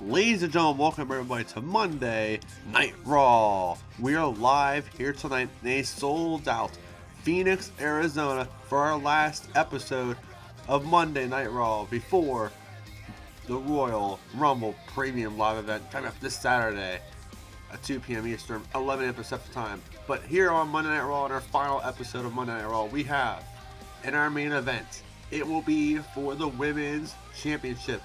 Ladies and gentlemen, welcome everybody to Monday Night Raw. We are live here tonight in a sold out Phoenix, Arizona for our last episode of Monday Night Raw before the Royal Rumble Premium Live event coming up this Saturday at 2 p.m. Eastern, 11 a.m. Pacific time. But here on Monday Night Raw, in our final episode of Monday Night Raw, we have in our main event, it will be for the Women's Championship.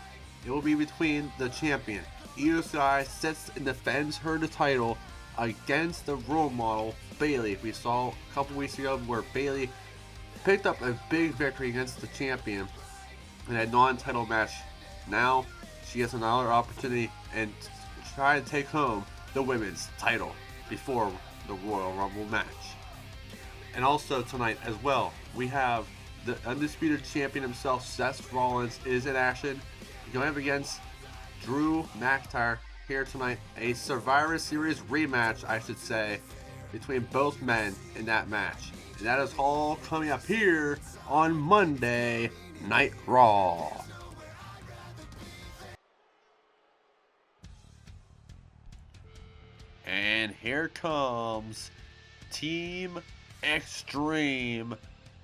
It will be between the champion, Io Sky, sits and defends her title against the role model, Bayley. We saw a couple weeks ago where Bayley picked up a big victory against the champion in a non-title match. Now, she has another opportunity and try to take home the women's title before the Royal Rumble match. And also tonight as well, we have the undisputed champion himself, Seth Rollins, is in action, going up against Drew McIntyre here tonight. A Survivor Series rematch, I should say, between both men in that match. And that is all coming up here on Monday Night Raw. And here comes Team Extreme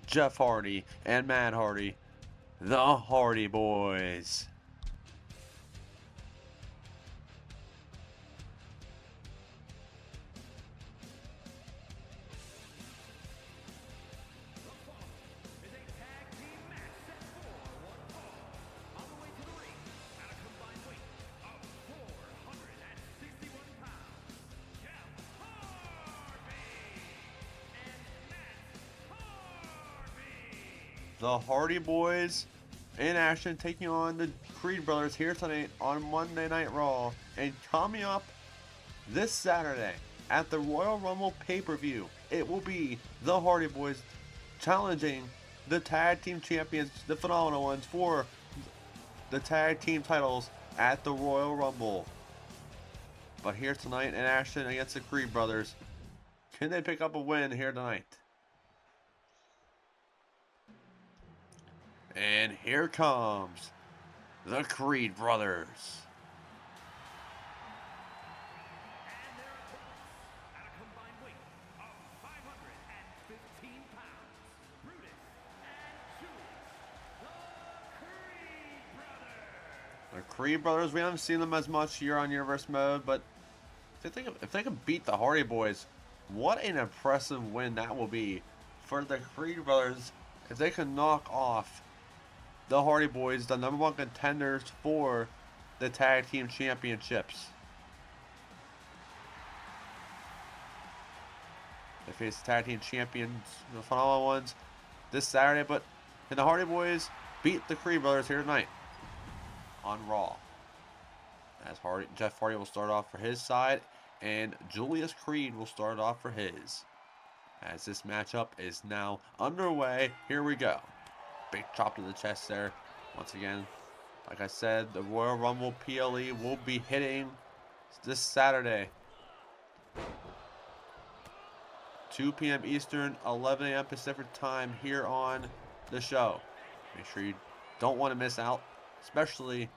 Jeff Hardy and Matt Hardy, the Hardy Boys. The Hardy Boys in action, taking on the Creed Brothers here tonight on Monday Night Raw. And coming up this Saturday at the Royal Rumble pay-per-view, it will be the Hardy Boys challenging the tag team champions, the Phenomenal Ones, for the tag team titles at the Royal Rumble. But here tonight in action against the Creed Brothers, can they pick up a win here tonight? And here comes the Creed Brothers. And their opponents, at a combined weight of 515 pounds, Brutus and Julius, the Creed Brothers. The Creed Brothers, we haven't seen them as much here on Universe Mode, but if they can beat the Hardy Boys, what an impressive win that will be for the Creed Brothers if they can knock off the Hardy Boys, the number one contenders for the Tag Team Championships. They face the Tag Team Champions, the Phenomenal Ones, this Saturday, but can the Hardy Boys beat the Creed Brothers here tonight on Raw? As Jeff Hardy will start off for his side, and Julius Creed will start off for his. As this matchup is now underway, here we go. Big chop to the chest there. Once again, like I said, the Royal Rumble PLE will be hitting this Saturday. 2 p.m. Eastern, 11 a.m. Pacific time here on the show. Make sure you don't want to miss out, especially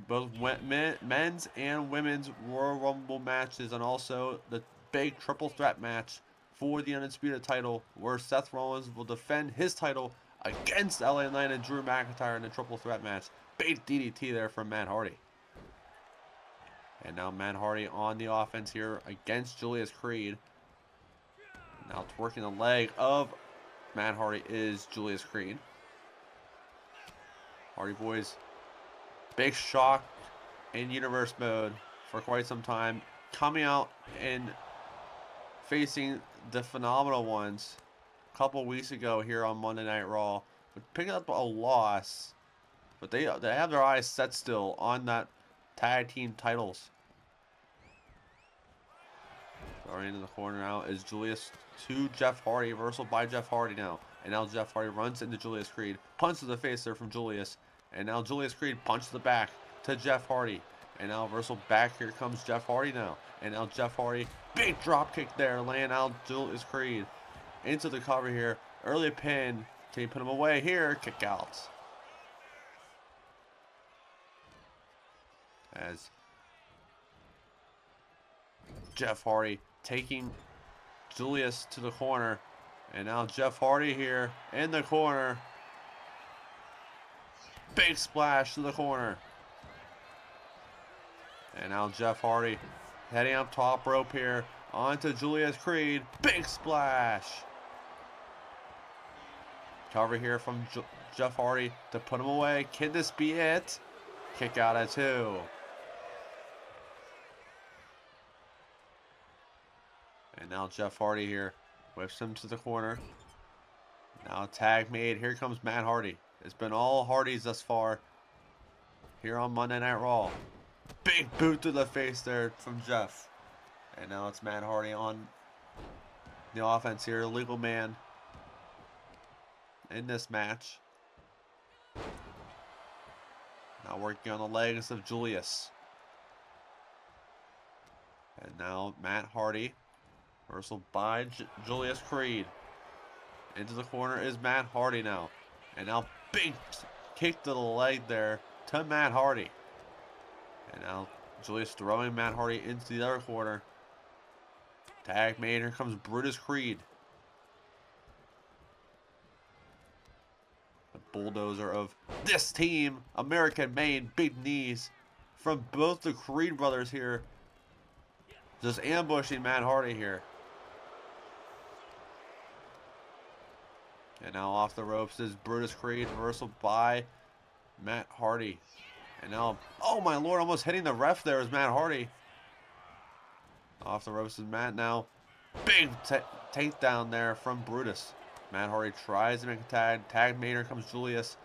both men's and women's Royal Rumble matches, and also the big triple threat match for the undisputed title, where Seth Rollins will defend his title against LA Knight and Drew McIntyre in the triple threat match. Big DDT there from Matt Hardy. And now Matt Hardy on the offense here against Julius Creed. Now twerking the leg of Matt Hardy is Julius Creed. Hardy Boys, big shock in Universe Mode for quite some time, coming out and facing the Phenomenal Ones a couple weeks ago here on Monday Night Raw, but picking up a loss. But they have their eyes set still on that tag team titles. Right into the corner now is Julius to Jeff Hardy, reversal by Jeff Hardy now. And now Jeff Hardy runs into Julius Creed, punches the face there from Julius. And now Julius Creed punches the back to Jeff Hardy. And now reversal back, here comes Jeff Hardy now. And now Jeff Hardy, big drop kick there, laying out Julius Creed into the cover here. Early pin, can you put him away here? Kick out. as Jeff Hardy taking Julius to the corner. And now Jeff Hardy here in the corner. Big splash to the corner. And now Jeff Hardy heading up top rope here onto Julius Creed. Big splash. Cover here from Jeff Hardy to put him away. Can this be it? Kick out at 2. And now Jeff Hardy here whips him to the corner. Now tag made. Here comes Matt Hardy. It's been all Hardys thus far here on Monday Night Raw. Big boot to the face there from Jeff. And now it's Matt Hardy on the offense here. Legal man in this match. Now working on the legs of Julius. And now Matt Hardy. Reversal by Julius Creed. Into the corner is Matt Hardy now. And now big kick to the leg there to Matt Hardy. And now Julius throwing Matt Hardy into the other corner. Tag made. Here comes Brutus Creed. The bulldozer of this team. American made big knees from both the Creed brothers here. Just ambushing Matt Hardy here. And now off the ropes is Brutus Creed. Reversal by Matt Hardy. And now, oh my lord, almost hitting the ref there is Matt Hardy. Off the ropes is Matt now. Big takedown there from Brutus. Matt Hardy tries to make a tag. Tag made. Here comes Julius.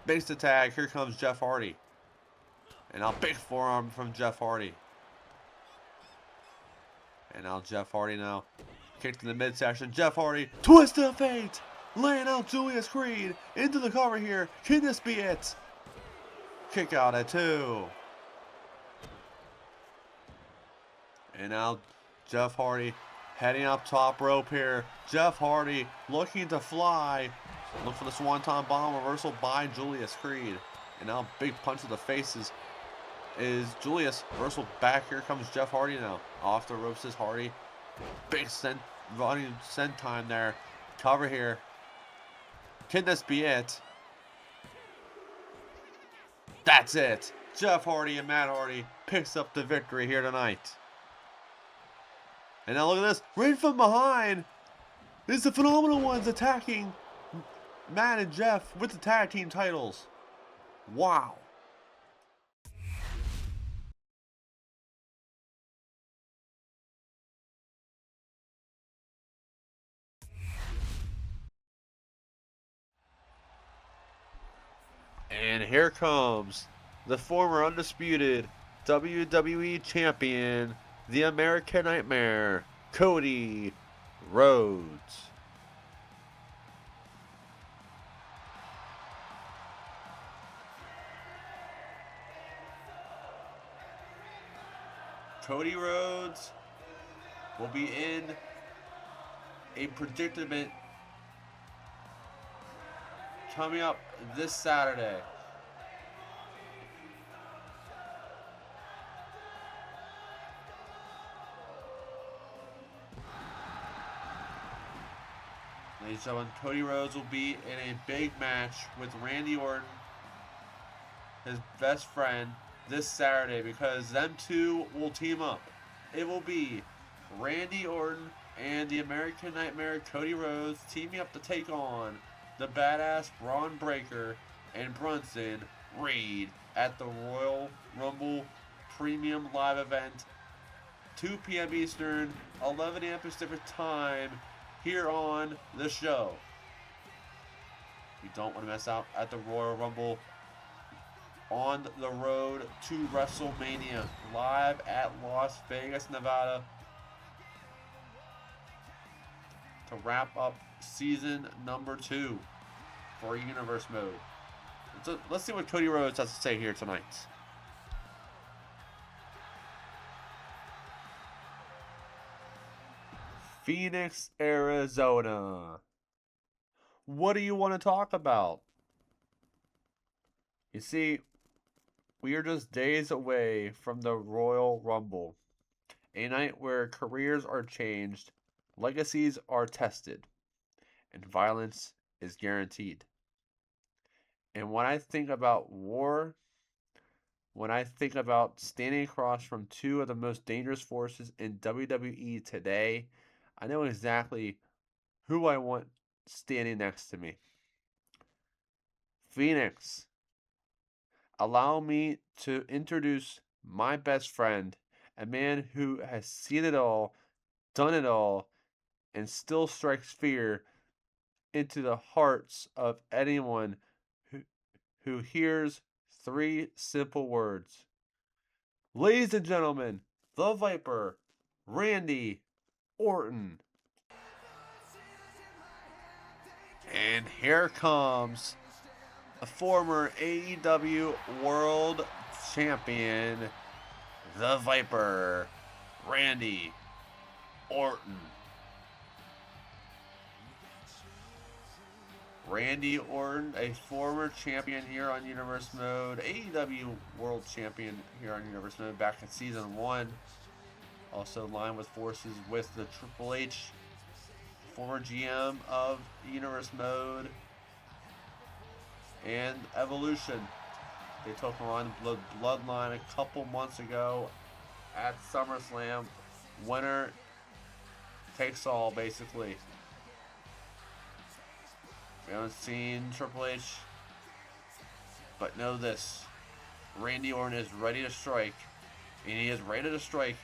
Makes the tag. Here comes Jeff Hardy. And now big forearm from Jeff Hardy. And now Jeff Hardy now. Kicked in the midsection. Jeff Hardy. Twist of fate. Laying out Julius Creed. Into the cover here. Can this be it? Kick out at 2. And now Jeff Hardy heading up top rope here. Jeff Hardy looking to fly. Look for the swanton bomb. Reversal by Julius Creed. And now big punch to the faces is Julius. Reversal back. Here comes Jeff Hardy now. Off the ropes is Hardy. Big running send time there. Cover here. Can this be it? That's it. Jeff Hardy and Matt Hardy picks up the victory here tonight. And now look at this. Right from behind is the Phenomenal Ones attacking Matt and Jeff with the tag team titles. Wow. And here comes the former undisputed WWE Champion, the American Nightmare, Cody Rhodes. Cody Rhodes will be in a predicament coming up this Saturday. Ladies and gentlemen, Cody Rhodes will be in a big match with Randy Orton, his best friend, this Saturday, because them two will team up. It will be Randy Orton and the American Nightmare Cody Rhodes teaming up to take on the badass Braun Breaker and Bronson Reed at the Royal Rumble Premium Live event, 2 p.m. Eastern, 11 a.m. Pacific Time, here on the show. You don't want to miss out at the Royal Rumble on the road to WrestleMania, live at Las Vegas, Nevada, to wrap up season number 2 for Universe Mode. So let's see what Cody Rhodes has to say here tonight. Phoenix, Arizona. What do you want to talk about? You see, We are just days away from the Royal Rumble, a night where careers are changed, legacies are tested, and violence is guaranteed. And when I think about war, when I think about standing across from two of the most dangerous forces in WWE today, I know exactly who I want standing next to me. Phoenix, allow me to introduce my best friend, a man who has seen it all, done it all, and still strikes fear into the hearts of anyone who, who hears three simple words. Ladies and gentlemen, the Viper, Randy Orton. And here comes a former AEW World Champion, the Viper, Randy Orton. Randy Orton, a former champion here on Universe Mode, AEW World Champion here on Universe Mode back in Season 1. Also lined with forces with the Triple H, former GM of Universe Mode and Evolution. They took on the Bloodline a couple months ago at SummerSlam. Winner takes all, basically. We haven't seen Triple H, but know this. Randy Orton is ready to strike, and he is ready to strike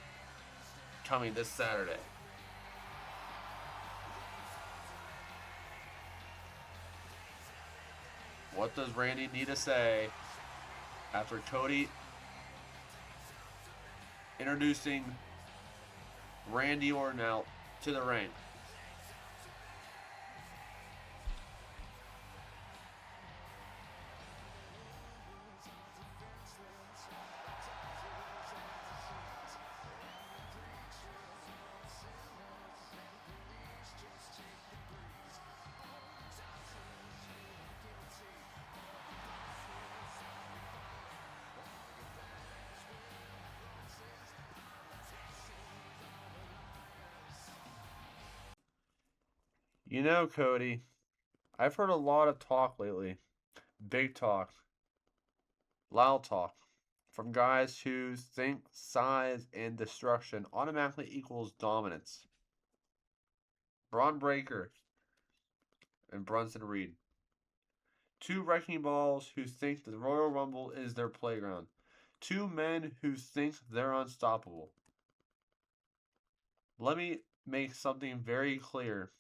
coming this Saturday. What does Randy need to say after Cody introducing Randy Orton out to the ring? You know, Cody, I've heard a lot of talk lately. Big talk, loud talk, from guys who think size and destruction automatically equals dominance. Braun Breaker and Bronson Reed. Two wrecking balls who think the Royal Rumble is their playground. Two men who think they're unstoppable. Let me make something very clear.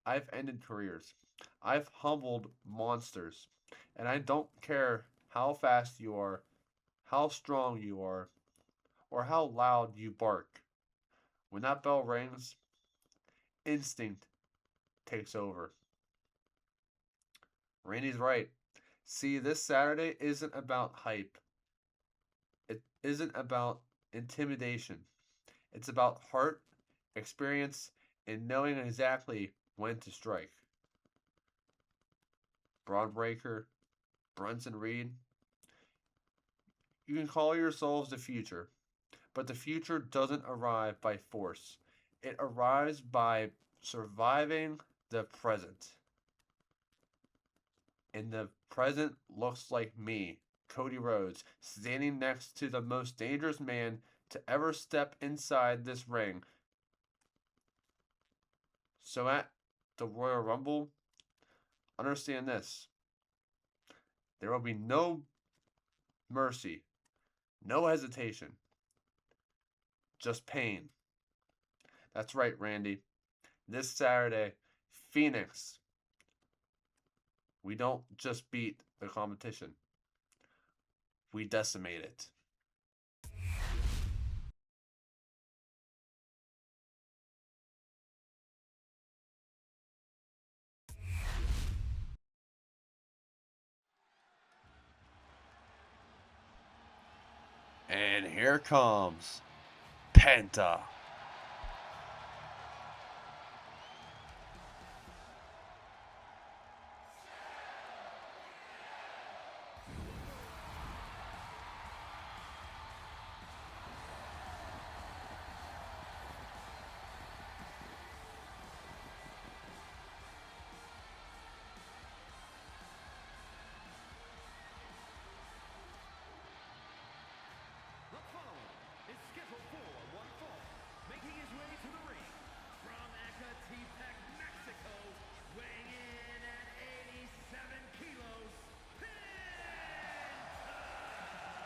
I've ended careers. I've humbled monsters. And I don't care how fast you are, how strong you are, or how loud you bark. When that bell rings, instinct takes over. Randy's right. See, this Saturday isn't about hype. It isn't about intimidation. It's about heart, experience, and knowing exactly when to strike. Braun Breaker, Bronson Reed. You can call yourselves the future, but the future doesn't arrive by force. It arrives by surviving the present. And the present looks like me, Cody Rhodes, standing next to the most dangerous man to ever step inside this ring. So at the Royal Rumble, understand this. There will be no mercy, no hesitation, just pain. That's right, Randy. This Saturday, Phoenix. We don't just beat the competition. We decimate it. And here comes Penta. weighing in at 87 kilos,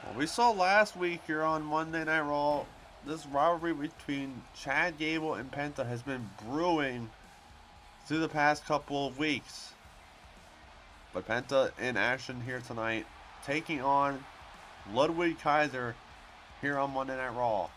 Well, we saw last week here on Monday Night Raw, this rivalry between Chad Gable and Penta has been brewing through the past couple of weeks. But Penta in action here tonight, taking on Ludwig Kaiser here on Monday Night Raw.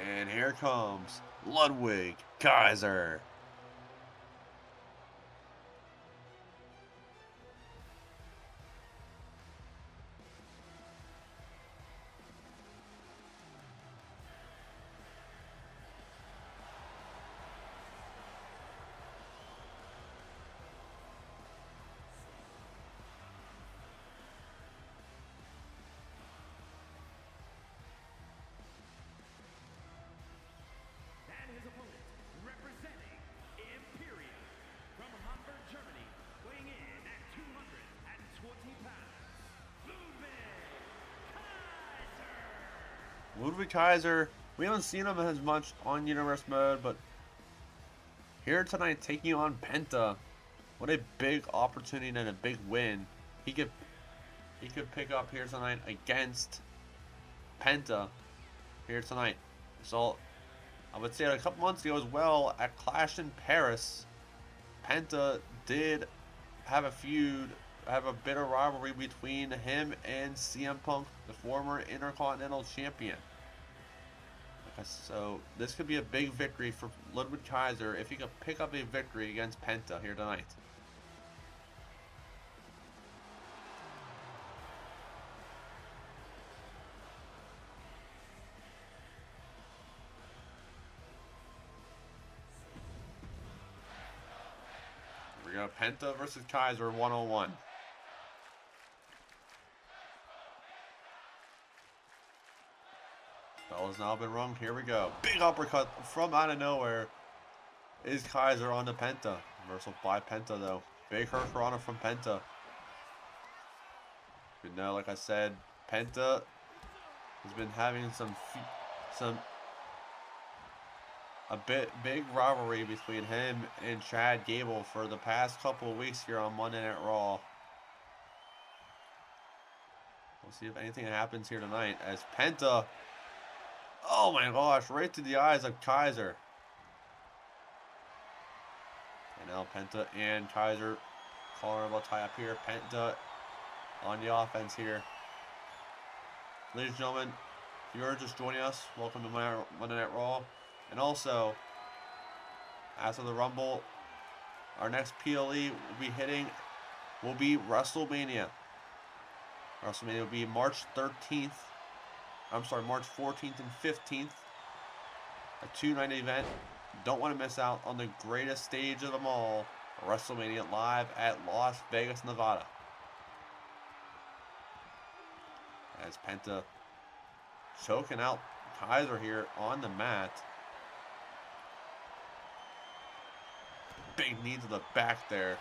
And here comes Ludwig Kaiser. and his opponent, representing Imperium from Hamburg, Germany, weighing in at 220 pounds, Ludwig Kaiser. Ludwig Kaiser, we haven't seen him as much on Universe Mode, but here tonight taking on Penta. What a big opportunity and a big win he could pick up here tonight against Penta here tonight. So I would say a couple months ago as well at Clash in Paris, Penta did have a feud, have a bitter rivalry between him and CM Punk, the former Intercontinental Champion. So this could be a big victory for Ludwig Kaiser if he could pick up a victory against Penta here tonight. Here we go, Penta versus Kaiser 101. Bell has now been rung. Here we go. Big uppercut from out of nowhere. Is Kaiser on the Penta. Reversal by Penta though. Big Hurricanrana from Penta. You know, like I said, Penta has been having a big rivalry between him and Chad Gable for the past couple of weeks here on Monday Night Raw. We'll see if anything happens here tonight as Penta, oh my gosh, right to the eyes of Kaiser. And now Penta and Kaiser calling about tie up here. Penta on the offense here. Ladies and gentlemen, if you're just joining us, welcome to Monday Night Raw. And also, after the Rumble, our next PLE will be WrestleMania. WrestleMania will be March 13th. March 14th and 15th. A 2-night event. Don't want to miss out on the greatest stage of them all, WrestleMania live at Las Vegas, Nevada. As Penta choking out Kaiser here on the mat. Big knee to the back there.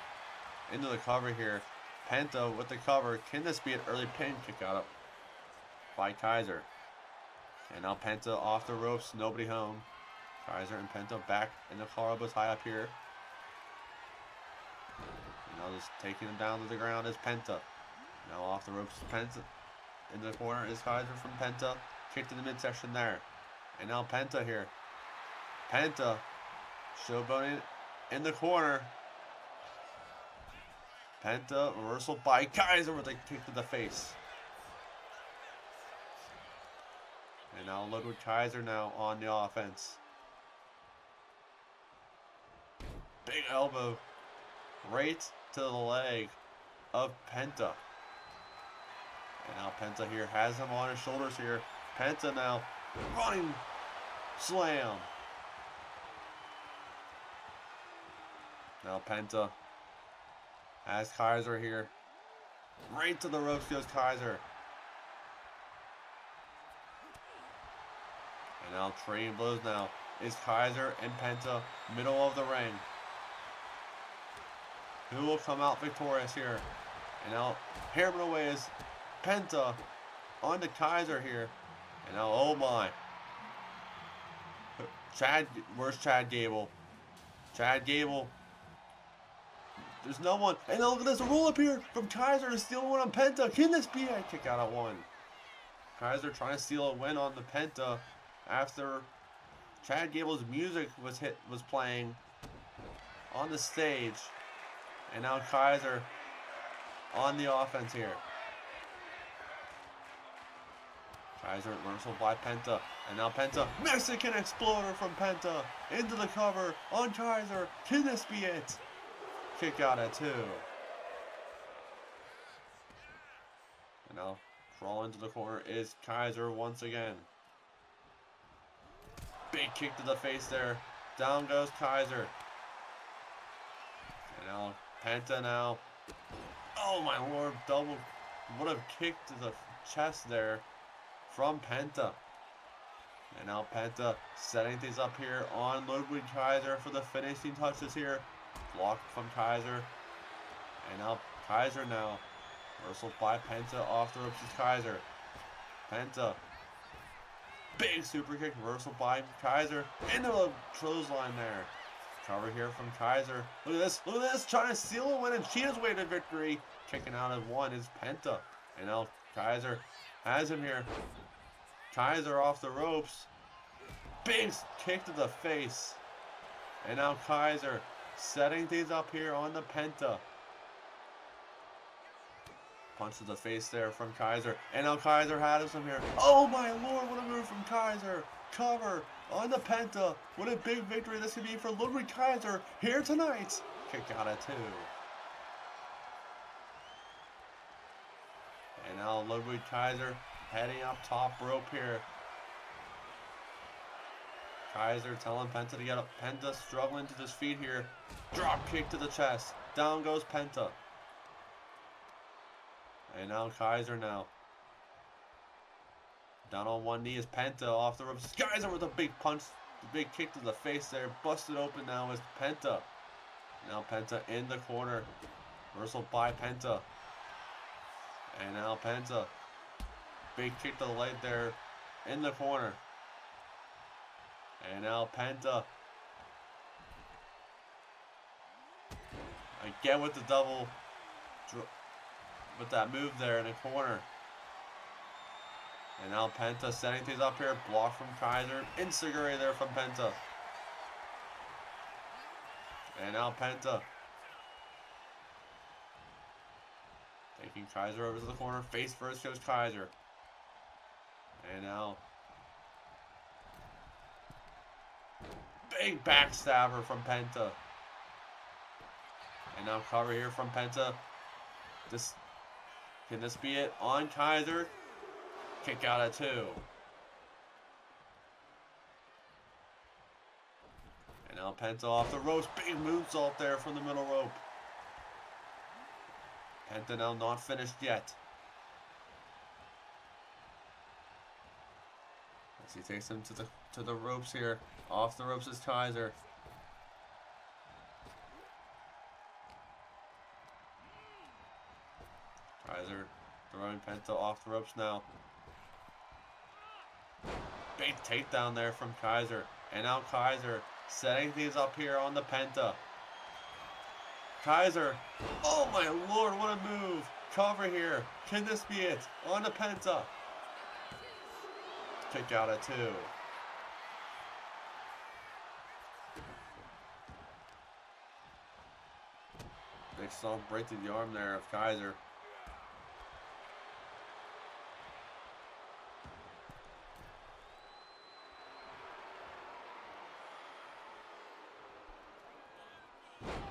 Into the cover here. Penta with the cover. Can this be an early pin kick out by Kaiser? And now Penta off the ropes. Nobody home. Kaiser and Penta back in the collarbone tie up here. And now just taking him down to the ground is Penta. Now off the ropes is Penta. In the corner is Kaiser from Penta. Kick to the midsection there. And now Penta here. Penta showboating in the corner. Penta reversal by Kaiser with a kick to the face. And now Ludwig Kaiser now on the offense. Big elbow right to the leg of Penta. And now Penta here has him on his shoulders here. Penta now running slam. Now Penta has Kaiser here. Right to the ropes goes Kaiser. And now trading blows now is Kaiser and Penta, middle of the ring. Who will come out victorious here? And now hammering away is Penta onto Kaiser here. And now, oh my. Where's Chad Gable? Chad Gable. There's no one. And now look at this, a roll up here from Kaiser to steal one on Penta. Can this be a kick out at one? Kaiser trying to steal a win on the Penta after Chad Gable's music was playing on the stage. And now Kaiser on the offense here. Kaiser reversal by Penta. And now Penta. Mexican Exploder from Penta. Into the cover on Kaiser. Can this be it? Kick out at 2. And now crawl into the corner is Kaiser once again. Big kick to the face there. Down goes Kaiser. And now Penta now. Oh my lord, double. What a kick to the chest there from Penta. And now Penta setting things up here on Ludwig Kaiser for the finishing touches here. Blocked from Kaiser. And now Kaiser now. Reversal by Penta off the ropes is Kaiser. Penta. Big super kick. Reversal by Kaiser. Into the clothesline there. Cover here from Kaiser. Look at this. Look at this. Trying to steal a win and cheat his way to victory. Kicking out at 1 is Penta. And now Kaiser has him here. Kaiser off the ropes. Big kick to the face. And now Kaiser setting things up here on the Penta. Punch to the face there from Kaiser. And now Kaiser has him here. Oh my lord, what a move from Kaiser. Cover on the Penta. What a big victory this could be for Ludwig Kaiser here tonight. Kick out at 2. And now Ludwig Kaiser heading up top rope here. Kaiser telling Penta to get up. Penta struggling to his feet here. Drop kick to the chest. Down goes Penta. And now Kaiser now. Down on one knee is Penta off the ropes. Kaiser with a big punch. The big kick to the face there. Busted open now is Penta. Now Penta in the corner. Reversal by Penta. And now Penta. Big kick to the leg there in the corner. And now Penta. Again with the double. With that move there in the corner. And now Penta setting things up here. Block from Kaiser. Insecurity there from Penta. And now Penta. Taking Kaiser over to the corner. Face first goes Kaiser. And now. Big backstabber from Penta. And now cover here from Penta. Can this be it on Kaiser? Kick out at 2. And now Penta off the ropes. Big moonsault there from the middle rope. Penta now not finished yet. As he takes him to the ropes here. Off the ropes is Kaiser. Kaiser throwing Penta off the ropes now. Big takedown there from Kaiser. And now Kaiser setting things up here on the Penta. Kaiser. Oh my lord, what a move. Cover here. Can this be it? On the Penta. Kick out at 2. Big stomp right to the arm there of Kaiser.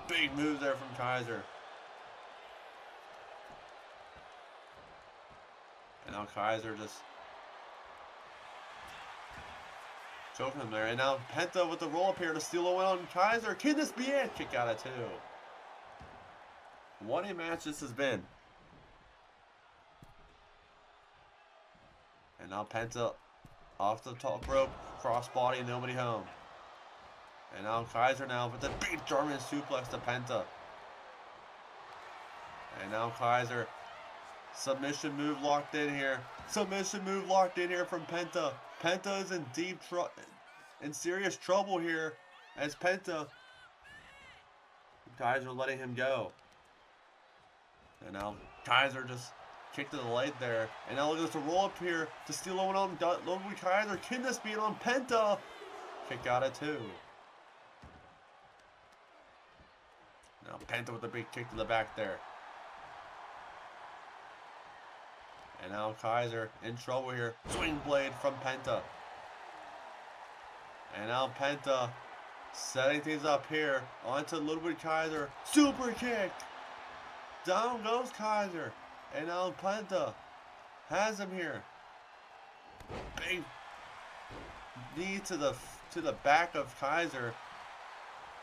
Big move there from Kaiser. And now Kaiser just choking him there. And now Penta with the roll up here to steal a win on Kaiser. Can this be it? Kick out at 2. What a match this has been. And now Penta off the top rope. Crossbody, nobody home. And now Kaiser now with the big German suplex to Penta. And now Kaiser. Submission move locked in here. Submission move locked in here from Penta. Penta is in serious trouble here as Penta. Kaiser letting him go. And now Kaiser just kicked to the leg there. And now look at this, a roll up here to steal one on Ludwig Kaiser. Can this be on Penta? Kick out at 2. Now Penta with a big kick to the back there. And now Kaiser in trouble here. Swing blade from Penta. And now Penta setting things up here onto Ludwig Kaiser. Super kick. Down goes Kaiser. And now Penta has him here. Big knee to the back of Kaiser.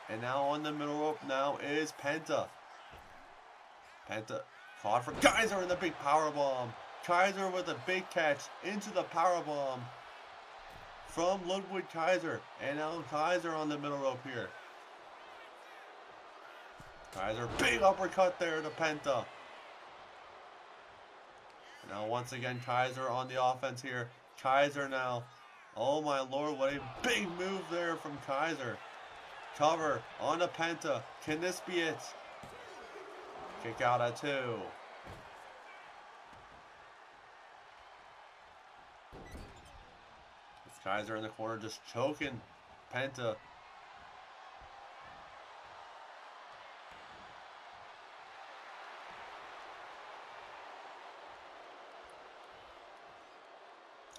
And now on the middle rope now is Penta. Penta caught for Kaiser in the big power bomb. Kaiser with a big catch into the powerbomb from Ludwig Kaiser. And now Kaiser on the middle rope here. Kaiser, big uppercut there to Penta. Now once again Kaiser on the offense here. Kaiser now. Oh my lord, what a big move there from Kaiser. Cover on a Penta. Can this be it? Kick out at 2. Kaiser in the corner just choking Penta.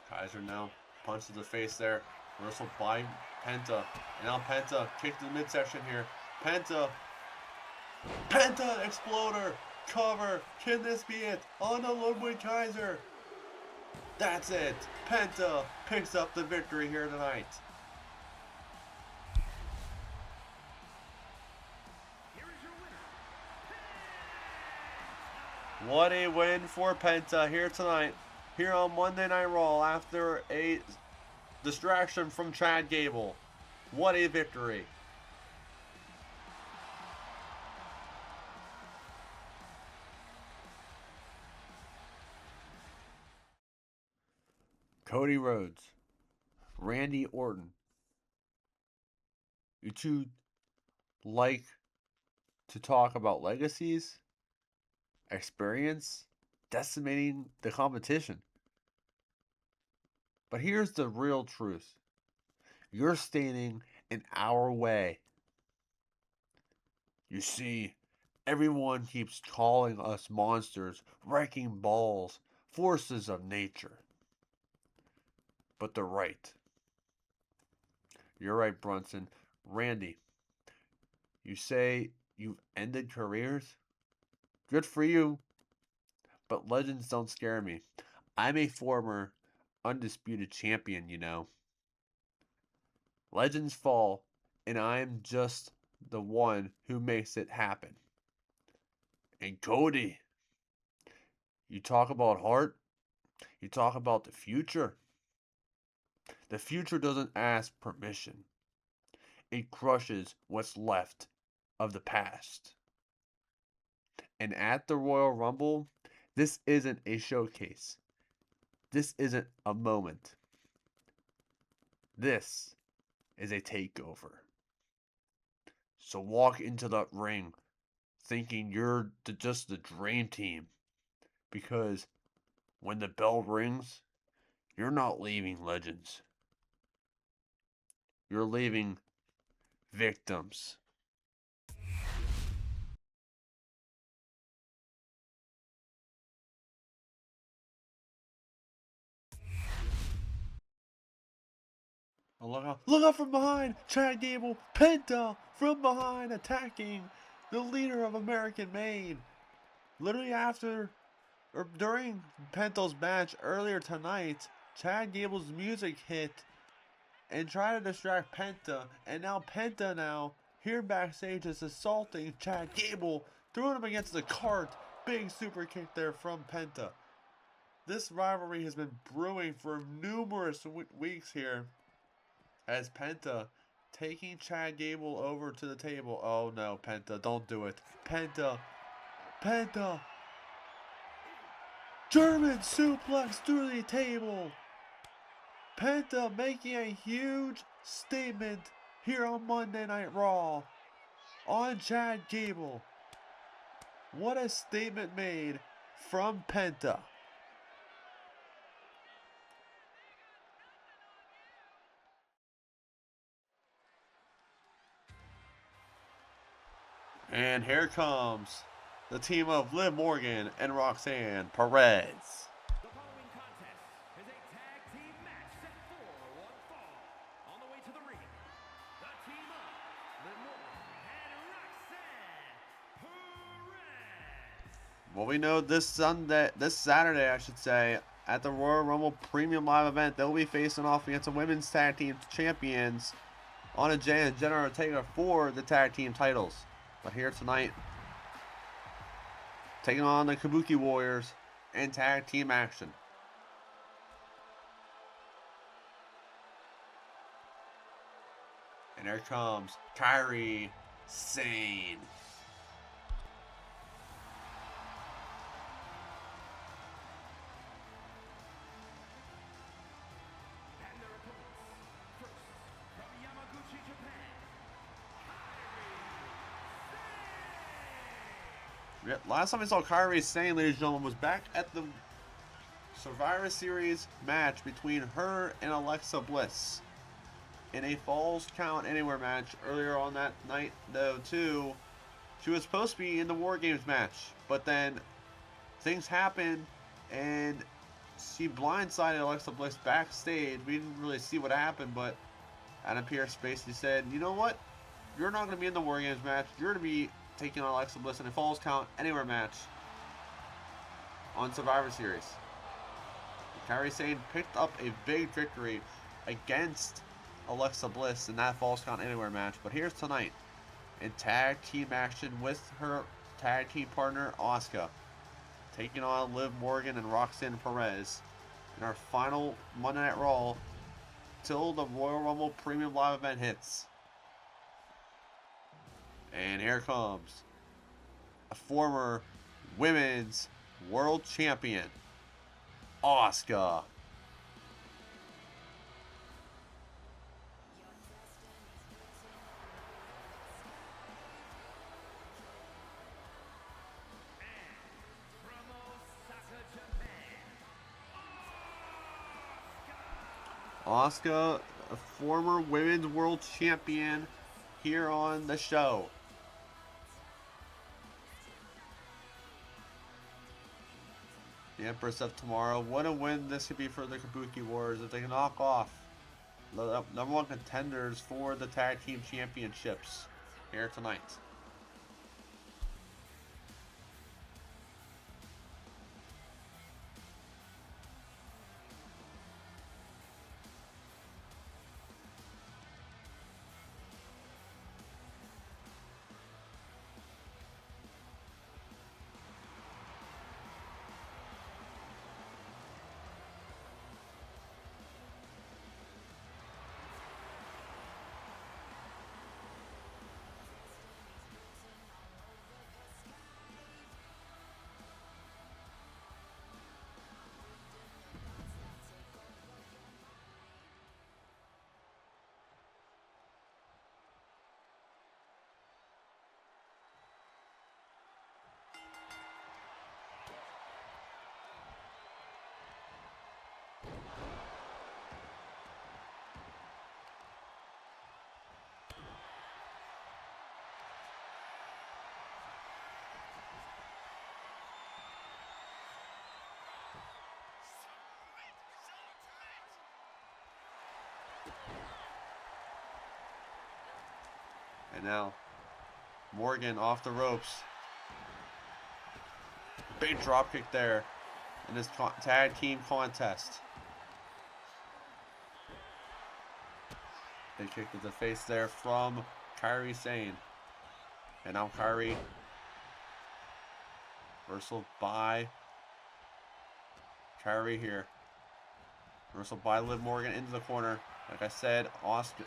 Kaiser now punches the face there. Reversal by Penta. And now Penta kicked to the midsection here. Penta exploder. Cover. Can this be it? On the Ludwig Kaiser. That's it. Penta picks up the victory here tonight. What a win for Penta here tonight. Here on Monday Night Raw after a distraction from Chad Gable. What a victory. Cody Rhodes, Randy Orton. You two like to talk about legacies, experience, decimating the competition. But here's the real truth. You're standing in our way. You see, everyone keeps calling us monsters, wrecking balls, forces of nature. But they're right. You're right, Brunson. Randy, you say you've ended careers? Good for you. But legends don't scare me. I'm a former undisputed champion, you know. Legends fall, and I'm just the one who makes it happen. And Cody, you talk about heart, you talk about the future. The future doesn't ask permission. It crushes what's left of the past. And at the Royal Rumble, this isn't a showcase. This isn't a moment. This is a takeover. So walk into that ring thinking you're just the dream team. Because when the bell rings, you're not leaving legends. You're leaving victims. Oh, look out from behind! Chad Gable, Penta from behind attacking the leader of American Made. Literally after or during Penta's match earlier tonight, Chad Gable's music hit and tried to distract Penta, and now Penta here backstage is assaulting Chad Gable, throwing him against the cart. Big super kick there from Penta. This rivalry has been brewing for numerous weeks here as Penta taking Chad Gable over to the table. Oh no, Penta, don't do it. Penta Penta. German suplex through the table. Penta making a huge statement here on Monday Night Raw on Chad Gable. What a statement made from Penta. And here comes the team of Liv Morgan and Roxanne Perez. The following contest is a tag team match set for one fall. On the way to the ring, the team of Liv Morgan and Roxanne Perez. Well, we know this Saturday, I should say, at the Royal Rumble Premium Live event, they'll be facing off against the Women's Tag Team Champions Anna Jay and Jenna Ortega for the tag team titles. But here tonight, taking on the Kabuki Warriors in tag team action. And here comes Kairi Sane. And their opponents, first from Yamaguchi, Japan, Yeah, last time I saw Kairi Sane, ladies and gentlemen, was back at the Survivor Series match between her and Alexa Bliss in a Falls Count Anywhere match earlier on that night, though, too. She was supposed to be in the War Games match, but then things happened and she blindsided Alexa Bliss backstage. We didn't really see what happened, but Adam Pearce basically said, you know what? You're not going to be in the War Games match. You're going to be taking on Alexa Bliss in a Falls Count Anywhere match on Survivor Series. Kairi Sane picked up a big victory against Alexa Bliss in that Falls Count Anywhere match. But here's tonight in tag team action with her tag team partner Asuka, taking on Liv Morgan and Roxanne Perez in our final Monday Night Raw till the Royal Rumble Premium Live event hits. And here comes a former Women's World Champion, Asuka. from Osaka, Japan, Asuka, a former Women's World Champion, here on the show. The Empress of Tomorrow. What a win this could be for the Kabuki Warriors if they can knock off the number one contenders for the tag team championships here tonight. And now, Morgan off the ropes. Big dropkick there in this tag team contest. Big kick to the face there from Kairi Sane. And now Kairi. Reversal by Kairi here. Reversal by Liv Morgan into the corner. Like I said, Asuka,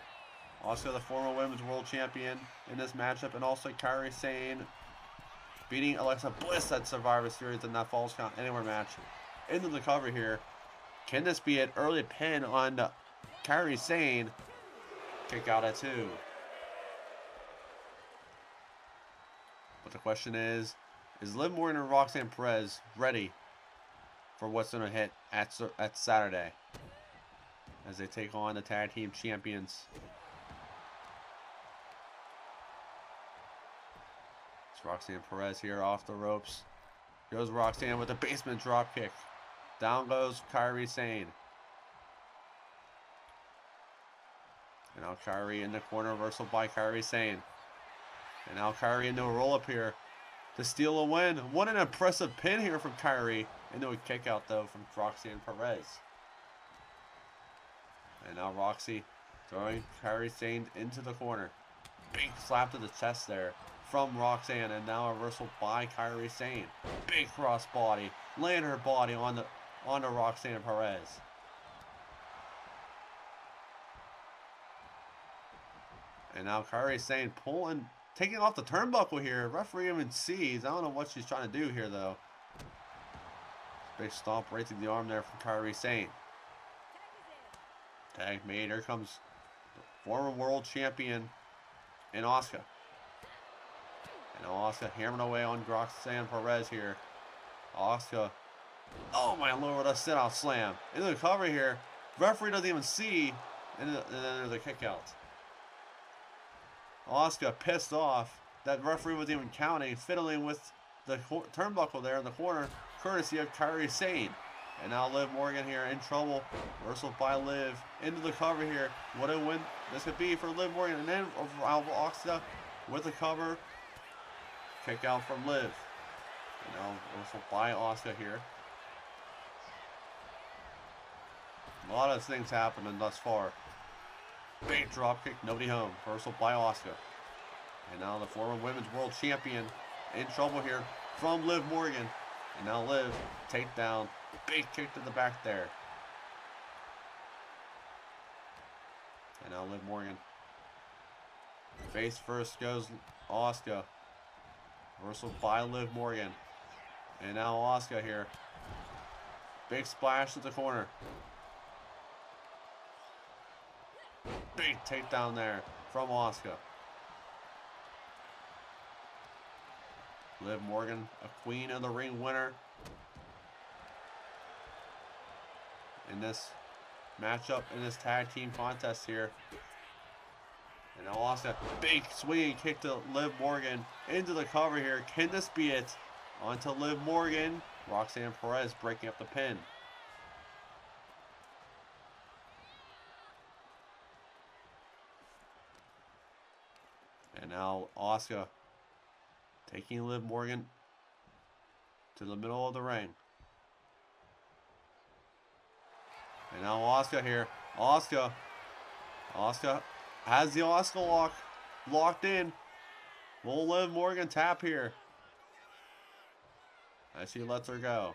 the former Women's World Champion in this matchup, and also Kairi Sane, beating Alexa Bliss at Survivor Series in that Falls Count Anywhere match. Into the cover here. Can this be an early pin on Kairi Sane? Kick out at 2. But the question is Liv Morgan and Roxanne Perez ready for what's going to hit at Saturday as they take on the tag team champions? It's Roxanne Perez here off the ropes. Goes Roxanne with a basement drop kick. Down goes Kairi Sane. And now Kairi in the corner, reversal by Kairi Sane. And now Kairi into a roll-up here to steal a win. What an impressive pin here from Kairi. Into a kick out though from Roxanne Perez. And now Roxy throwing Kairi Sane into the corner. Big slap to the chest there from Roxanne. And now a reversal by Kairi Sane. Big cross body. Laying her body onto Roxanne Perez. And now Kairi Sane taking off the turnbuckle here. Referee even sees. I don't know what she's trying to do here though. Big stomp right through the arm there from Kairi Sane. Tag made. Here comes the former world champion in Asuka. And Asuka hammering away on Roxanne Perez here. Asuka. Oh my lord, a sit out slam. Into the cover here. Referee doesn't even see. And then there's a kick out. Asuka pissed off that referee wasn't even counting, fiddling with the turnbuckle there in the corner, courtesy of Kairi Sane. And now Liv Morgan here in trouble. Reversal by Liv into the cover here. What a win this could be for Liv Morgan. And then Asuka with the cover. Kick out from Liv. And now reversal by Asuka here. A lot of things happening thus far. Big dropkick, nobody home. Reversal by Asuka. And now the former women's world champion in trouble here from Liv Morgan. And now Liv, takedown. Big kick to the back there. And now Liv Morgan. Face first goes Asuka. Reversal by Liv Morgan. And now Asuka here. Big splash to the corner. Big takedown there from Asuka. Liv Morgan, a Queen of the Ring winner in this matchup, in this tag team contest here. And now Asuka, big swinging kick to Liv Morgan into the cover here. Can this be it? On to Liv Morgan. Roxanne Perez breaking up the pin. And now Asuka taking Liv Morgan to the middle of the ring. And now Asuka here. Asuka has the Asuka lock locked in. Will Liv Morgan tap here as she lets her go?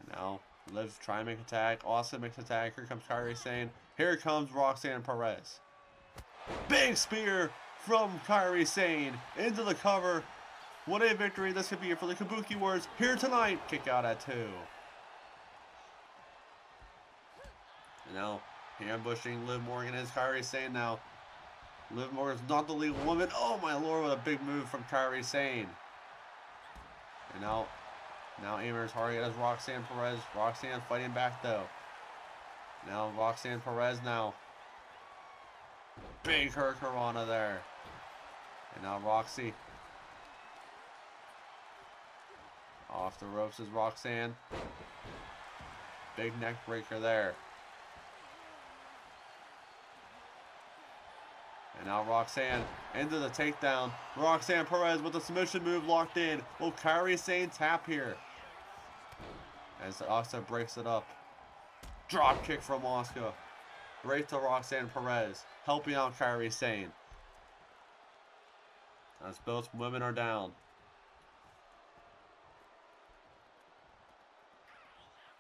And now Liv trying to make a tag. Asuka makes a tag. Here comes Kairi Sane. Here comes Roxanne Perez. Big spear from Kairi Sane into the cover. What a victory this could be for the Kabuki Warriors here tonight. Kick out at 2. And now ambushing Liv Morgan is Kairi Sane now. Liv Morgan's not the legal woman. Oh my lord, what a big move from Kairi Sane. And now aiming her target as Roxanne Perez. Roxanne fighting back though. Now Roxanne Perez now. Big Hurricanrana there. And now Roxy. Off the ropes is Roxanne. Big neck breaker there. And now Roxanne into the takedown. Roxanne Perez with the submission move locked in. Will Kairi Sane tap here? As Asuka breaks it up. Drop kick from Asuka. Right to Roxanne Perez. Helping out Kairi Sane. As both women are down.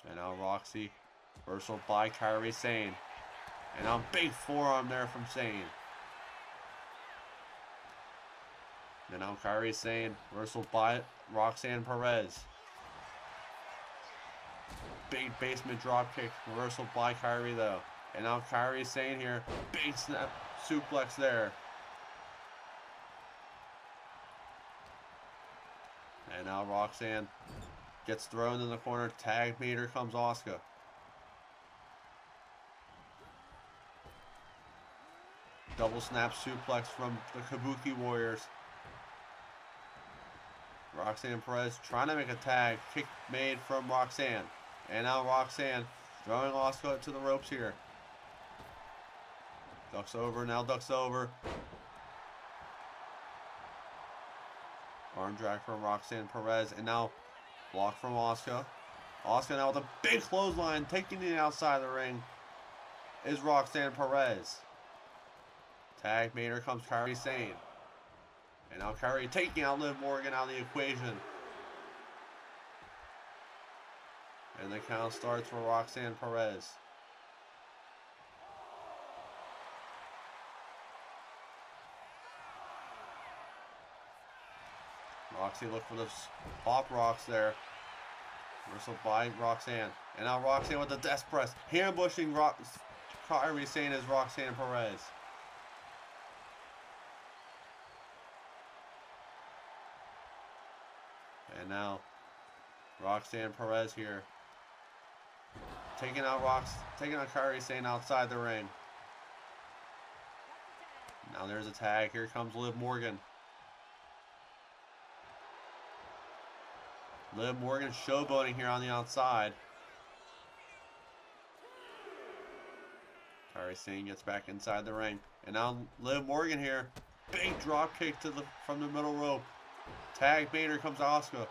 And now Roxy. Reversal by Kairi Sane. And now big forearm there from Sane. And now Kairi Sane, reversal by Roxanne Perez. Big basement drop kick, reversal by Kairi though. And now Kairi Sane here, big snap suplex there. And now Roxanne gets thrown in the corner, tag made. Here comes Asuka. Double snap suplex from the Kabuki Warriors. Roxanne Perez trying to make a tag. Kick made from Roxanne. And now Roxanne throwing Asuka to the ropes here. Ducks over, now ducks over. Arm drag from Roxanne Perez. And now block from Asuka. Asuka now with a big clothesline. Taking it outside the ring is Roxanne Perez. Tag made. Here comes Kairi Sane. And now Kairi taking out Liv Morgan out of the equation. And the count starts for Roxanne Perez. Roxy look for the pop rocks there. Reversal by Roxanne. And now Roxanne with the death press. Ambushing Kairi Sane as Roxanne Perez. And now Roxanne Perez here. Taking out Kairi Sane outside the ring. Now there's a tag. Here comes Liv Morgan. Liv Morgan showboating here on the outside. Kairi Sane gets back inside the ring. And now Liv Morgan here. Big drop kick from the middle rope. Tag made. Here comes Asuka.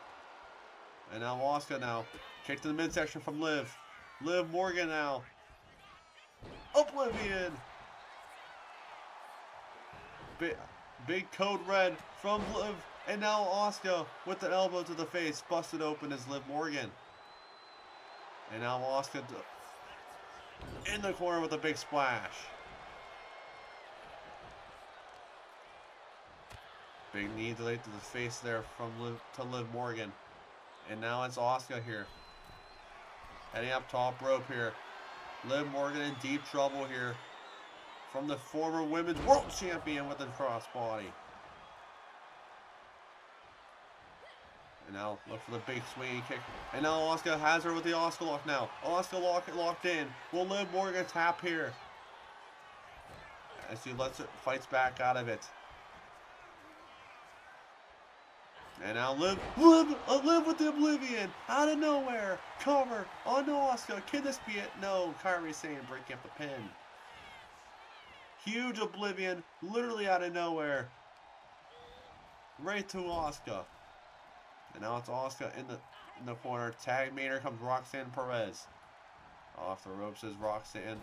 And now Asuka now. Kick to the midsection from Liv. Liv Morgan now. Oblivion. Big code red from Liv. And now Asuka with the elbow to the face. Busted open as Liv Morgan. And now Asuka in the corner with a big splash. Big knee delay to the face there from Liv Morgan. And now it's Asuka here. Heading up top rope here. Liv Morgan in deep trouble here. From the former women's world champion with the crossbody. And now look for the big swinging kick. And now Asuka has her with the Asuka lock now. Asuka locked in. Will Liv Morgan tap here? As she fights back out of it. And now Liv with the Oblivion out of nowhere. Cover on Asuka. Can this be it? No. Kairi Sane breaking up the pin. Huge Oblivion, literally out of nowhere. Right to Asuka. And now it's Asuka in the corner. Tag made. Here comes Roxanne Perez. Off the ropes is Roxanne.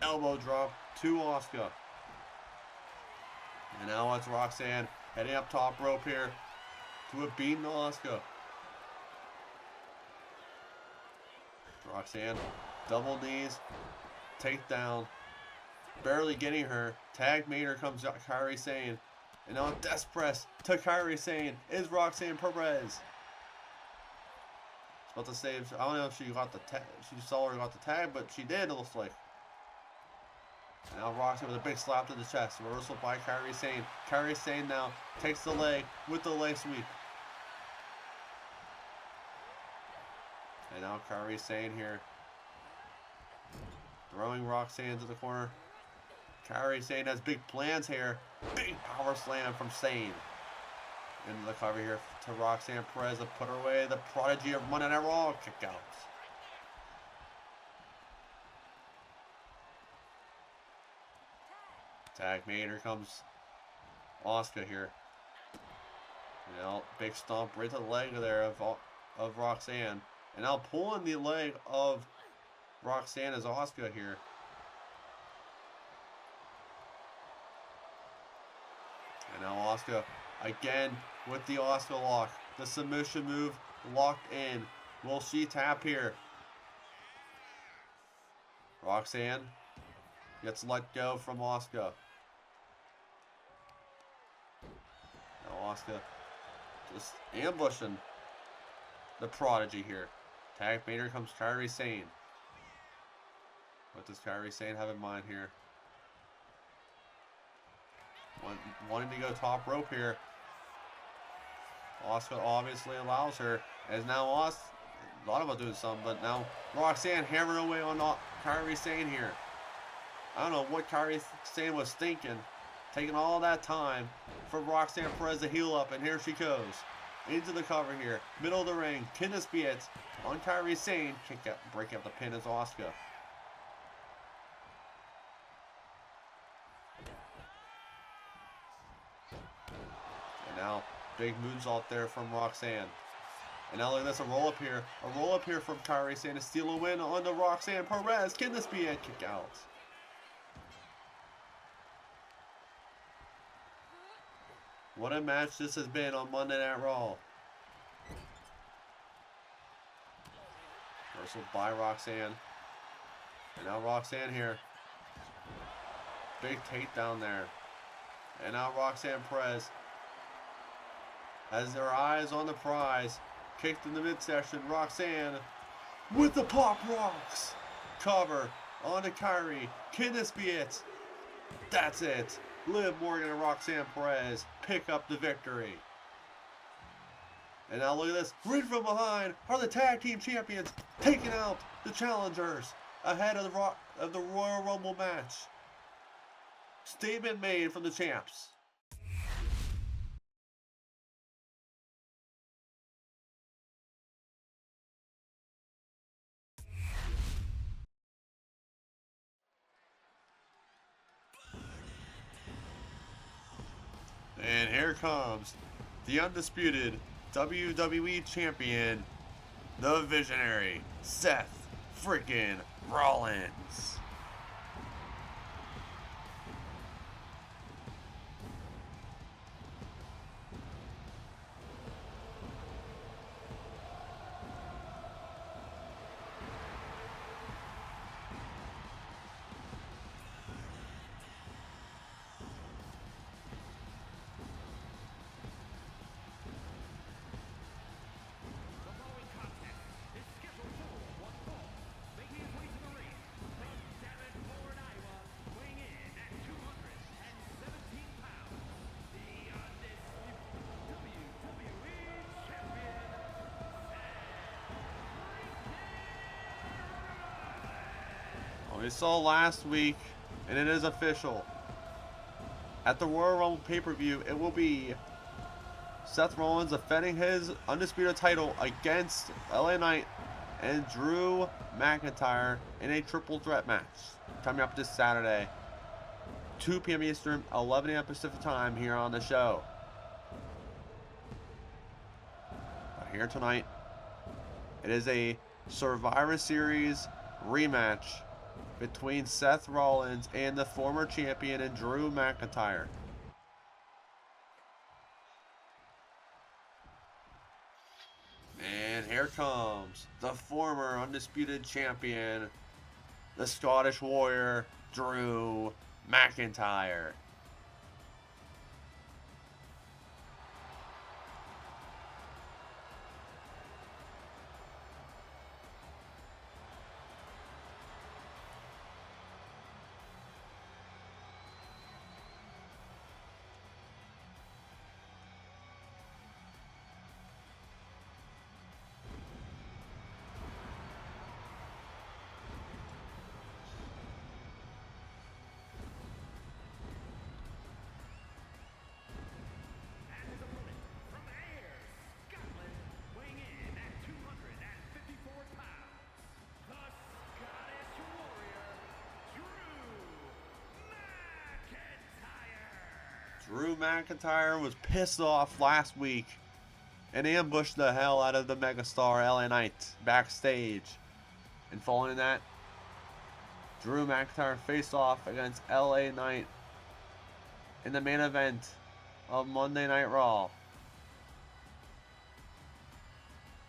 Elbow drop to Asuka. And now it's Roxanne heading up top rope here to a beaten Asuka. Roxanne, double knees, takedown, barely getting her. Tag made. Her comes Kairi Sane. And now a death press to Kairi Sane is Roxanne Perez. It's about to save. I don't know if she got the tag. She saw her got the tag, but she did. It looks like. And now Roxanne with a big slap to the chest. Reversal by Kairi Sane. Kairi Sane now takes the leg with the leg sweep. And now Kairi Sane here. Throwing Roxanne to the corner. Kairi Sane has big plans here. Big power slam from Sane. Into the cover here to Roxanne Perez to put her away. The prodigy of Monday Night Raw kick out. Tag made. Here comes Asuka here. You know, big stomp right to the leg there of Roxanne. And now pulling the leg of Roxanne is Asuka here. And now Asuka again with the Asuka lock. The submission move locked in. Will she tap here? Roxanne gets let go from Asuka. Asuka just ambushing the Prodigy here. Tag Bader comes Kairi Sane. What does Kairi Sane have in mind here? Wanting to go top rope here. Asuka obviously allows her. As now Asuka, a lot of us doing something, but now Roxanne hammering away on Kairi Sane here. I don't know what Kairi Sane was thinking, taking all that time for Roxanne Perez to heal up, and here she goes. Into the cover here, middle of the ring, Candice Beat on Kairi Sane, break up the pin as Asuka. And now, big moonsault there from Roxanne. And now look at this, a roll up here from Kairi Sane to steal a win on the Roxanne Perez. Candice Beat kick out. What a match this has been on Monday Night Raw. Reversal by Roxanne. And now Roxanne here. Big takedown there. And now Roxanne Perez has their eyes on the prize. Kicked in the midsection. Roxanne with the pop rocks. Cover onto Kairi. Candice Beat. That's it. Liv Morgan and Roxanne Perez pick up the victory. And now look at this. Right from behind are the tag team champions taking out the challengers ahead of the Royal Rumble match. Statement made from the champs. And here comes the undisputed WWE Champion, the Visionary, Seth freaking Rollins. We saw last week, and it is official. At the Royal Rumble pay-per-view, it will be Seth Rollins defending his undisputed title against LA Knight and Drew McIntyre in a triple threat match. Coming up this Saturday, 2 p.m. Eastern, 11 a.m. Pacific time here on the show. But here tonight, it is a Survivor Series rematch between Seth Rollins and the former champion and Drew McIntyre. And here comes the former undisputed champion, the Scottish Warrior, Drew McIntyre. Drew McIntyre was pissed off last week and ambushed the hell out of the megastar LA Knight backstage. And following that, Drew McIntyre faced off against LA Knight in the main event of Monday Night Raw.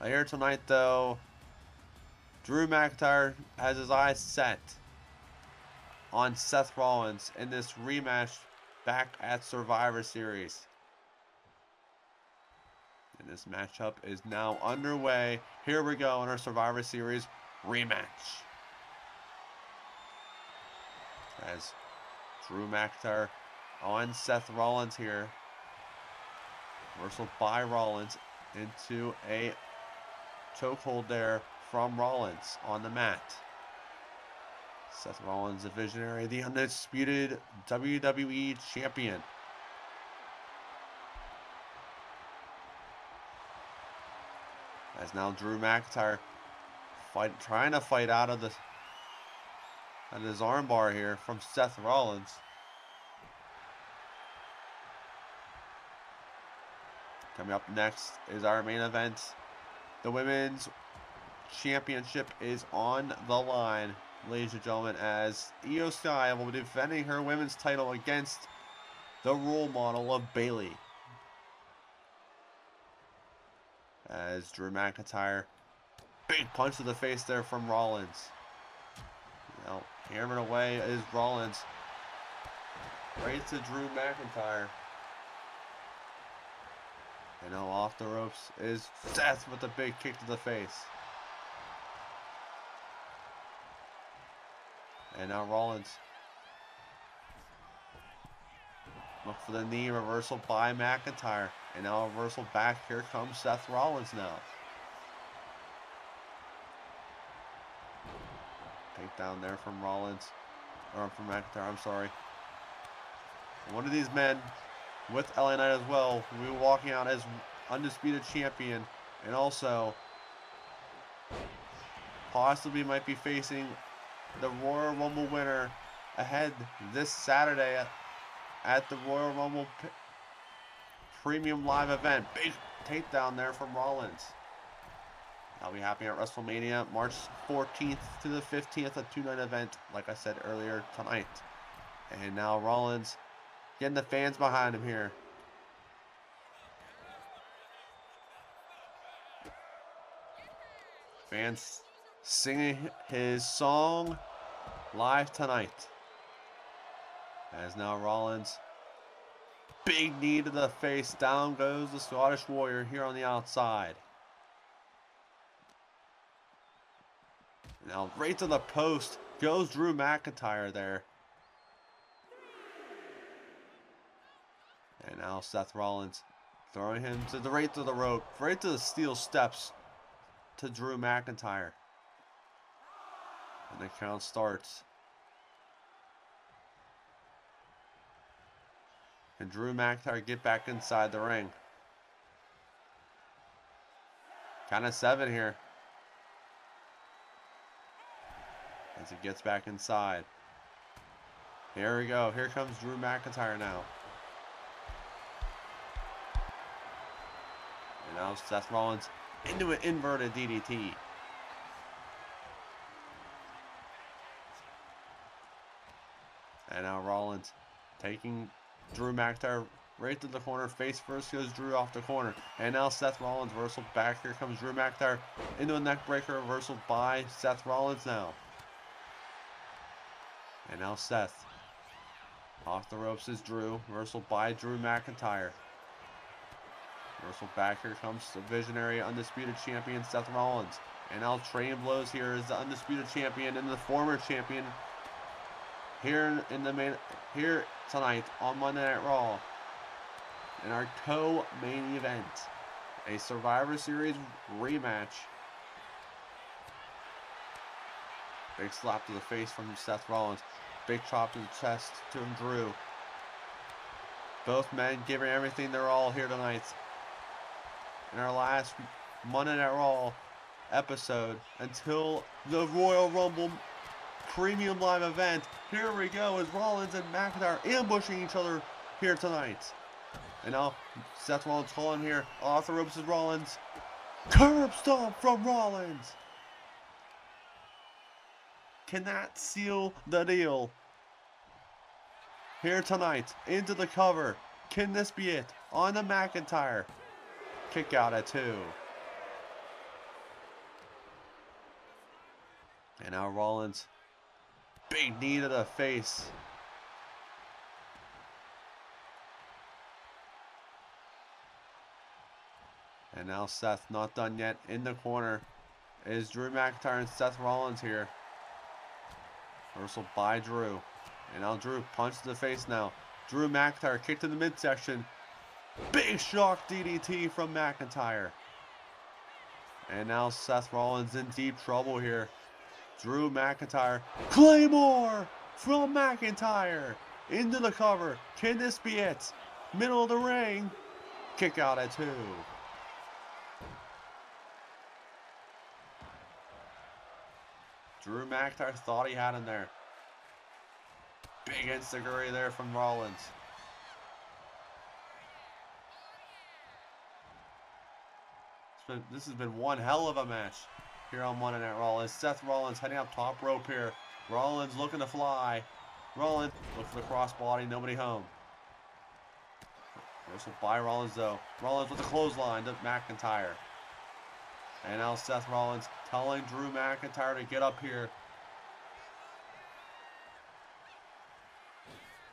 Here tonight, though, Drew McIntyre has his eyes set on Seth Rollins in this rematch back at Survivor Series. And this matchup is now underway. Here we go in our Survivor Series rematch. As Drew McIntyre on Seth Rollins here. Reversal by Rollins into a chokehold there from Rollins on the mat. Seth Rollins, the visionary, the undisputed WWE champion. As now Drew McIntyre trying to fight out of his armbar here from Seth Rollins. Coming up next is our main event. The Women's Championship is on the line, ladies and gentlemen, as Io Sky will be defending her women's title against the role model of Bayley. As Drew McIntyre, big punch to the face there from Rollins. Now, hammering away is Rollins. Right to Drew McIntyre. And now off the ropes is Seth with a big kick to the face. And now Rollins. Look for the knee reversal by McIntyre. And now a reversal back. Here comes Seth Rollins now. Takedown there from Rollins. Or from McIntyre, I'm sorry. One of these men, with LA Knight as well, will be walking out as undisputed champion. And also, possibly might be facing the Royal Rumble winner ahead this Saturday at the Royal Rumble Premium Live event. Big takedown there from Rollins. That'll be happening at WrestleMania March 14th to the 15th, a two-night event, like I said earlier tonight. And now Rollins getting the fans behind him here. Fans singing his song live tonight. As now Rollins, big knee to the face. Down goes the Scottish Warrior here on the outside. Now right to the post goes Drew McIntyre there. And now Seth Rollins throwing him to the right to the rope, right to the steel steps to Drew McIntyre. And the count starts. And Drew McIntyre get back inside the ring. Count of 7 here. As he gets back inside. Here we go. Here comes Drew McIntyre now. And now Seth Rollins into an inverted DDT. And now Rollins taking Drew McIntyre right to the corner. Face first goes Drew off the corner. And now Seth Rollins reversal back. Here comes Drew McIntyre into a neck breaker reversal by Seth Rollins now. And now Seth. Off the ropes is Drew. Reversal by Drew McIntyre. Reversal back. Here comes the visionary undisputed champion Seth Rollins. And now trading blows here is the undisputed champion and the former champion here tonight on Monday Night Raw in our co-main event, a Survivor Series rematch. Big slap to the face from Seth Rollins. Big chop to the chest to Drew. Both men giving everything they're all here tonight. In our last Monday Night Raw episode until the Royal Rumble Premium Live event. Here we go as Rollins and McIntyre ambushing each other here tonight. And now Seth Rollins calling here. Off the ropes is Rollins. Curb stomp from Rollins. Can that seal the deal? Here tonight, into the cover. Can this be it? On the McIntyre. Kick out at 2. And now Rollins. Big knee to the face. And now Seth not done yet. In the corner is Drew McIntyre and Seth Rollins here. Reversal by Drew. And now Drew punch to the face now. Drew McIntyre kick to the midsection. Big shock DDT from McIntyre. And now Seth Rollins in deep trouble here. Drew McIntyre. Claymore from McIntyre. Into the cover. Can this be it? Middle of the ring. Kick out at 2. Drew McIntyre thought he had him there. Big enziguri there from Rollins. This has been one hell of a match here on Monday Night Raw. As Seth Rollins heading up top rope here. Rollins looking to fly. Rollins looks for the crossbody. Nobody home. Reversal by Rollins though. Rollins with the clothesline to McIntyre. And now Seth Rollins telling Drew McIntyre to get up here.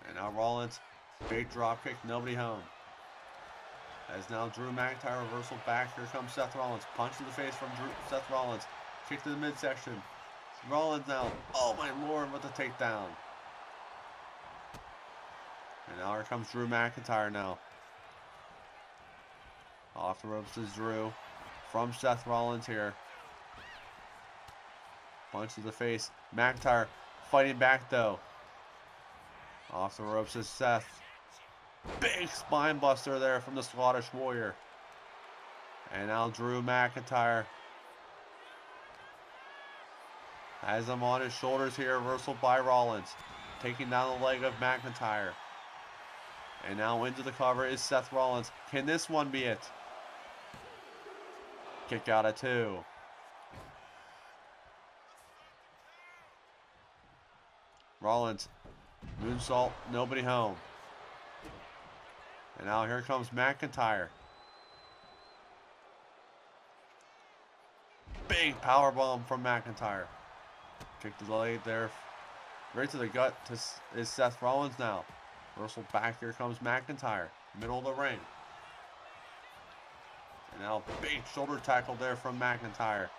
And now Rollins, big drop kick, nobody home. As now Drew McIntyre reversal back. Here comes Seth Rollins. Punch to the face from Seth Rollins. Kick to the midsection. Rollins now. Oh my lord, with the takedown. And now here comes Drew McIntyre now. Off the ropes is Drew. From Seth Rollins here. Punch to the face. McIntyre fighting back though. Off the ropes is Seth. Big spine buster there from the Scottish Warrior. And now Drew McIntyre has him on his shoulders here. Reversal by Rollins. Taking down the leg of McIntyre. And now into the cover is Seth Rollins. Can this one be it? Kick out at 2. Rollins. Moonsault. Nobody home. And now here comes McIntyre. Big powerbomb from McIntyre. Kick to the leg there. Right to the gut is Seth Rollins now. Reversal back. Here comes McIntyre. Middle of the ring. And now big shoulder tackle there from McIntyre.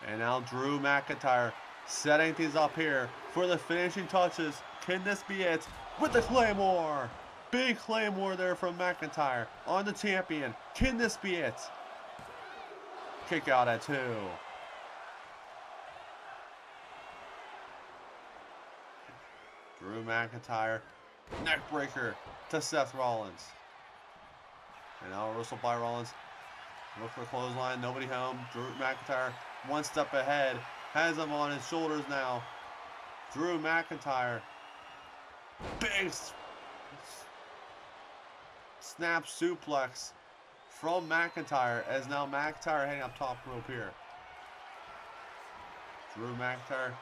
And now Drew McIntyre setting things up here for the finishing touches. Can this be it? With the Claymore. Big Claymore there from McIntyre on the champion. Can this be it? Kick out at 2. Drew McIntyre. Neck breaker to Seth Rollins. And now reversal by Rollins. Look for the clothesline. Nobody home. Drew McIntyre one step ahead. Has him on his shoulders now. Drew McIntyre. Big snap suplex from McIntyre. As now McIntyre heading up top rope here. Drew McIntyre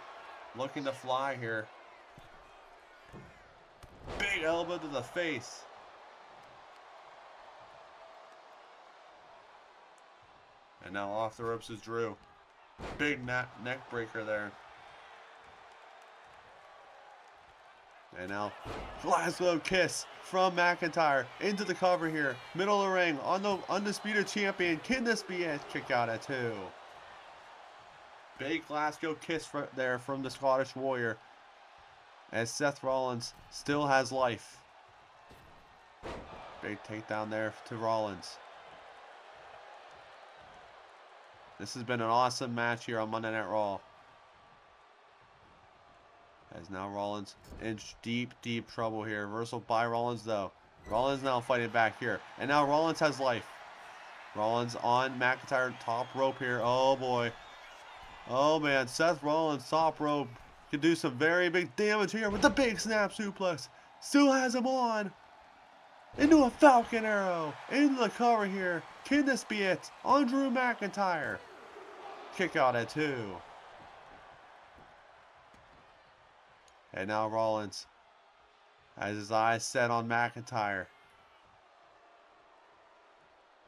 looking to fly here. Big elbow to the face. And now off the ropes is Drew. Big neck breaker there. And now Glasgow kiss from McIntyre into the cover here. Middle of the ring on the undisputed champion. Can this be it? Kick out at 2. Big Glasgow kiss there from the Scottish Warrior. As Seth Rollins still has life. Big takedown there to Rollins. This has been an awesome match here on Monday Night Raw. As now Rollins in deep trouble here. Reversal by Rollins though. Rollins now fighting back here. And now Rollins has life. Rollins on McIntyre top rope here. Oh boy. Oh man, Seth Rollins top rope. Can do some very big damage here with the big snap suplex. Still has him on. Into a Falcon Arrow. Into the cover here. Can this be it? On Drew McIntyre. Kick out at 2. And now Rollins has his eyes set on McIntyre.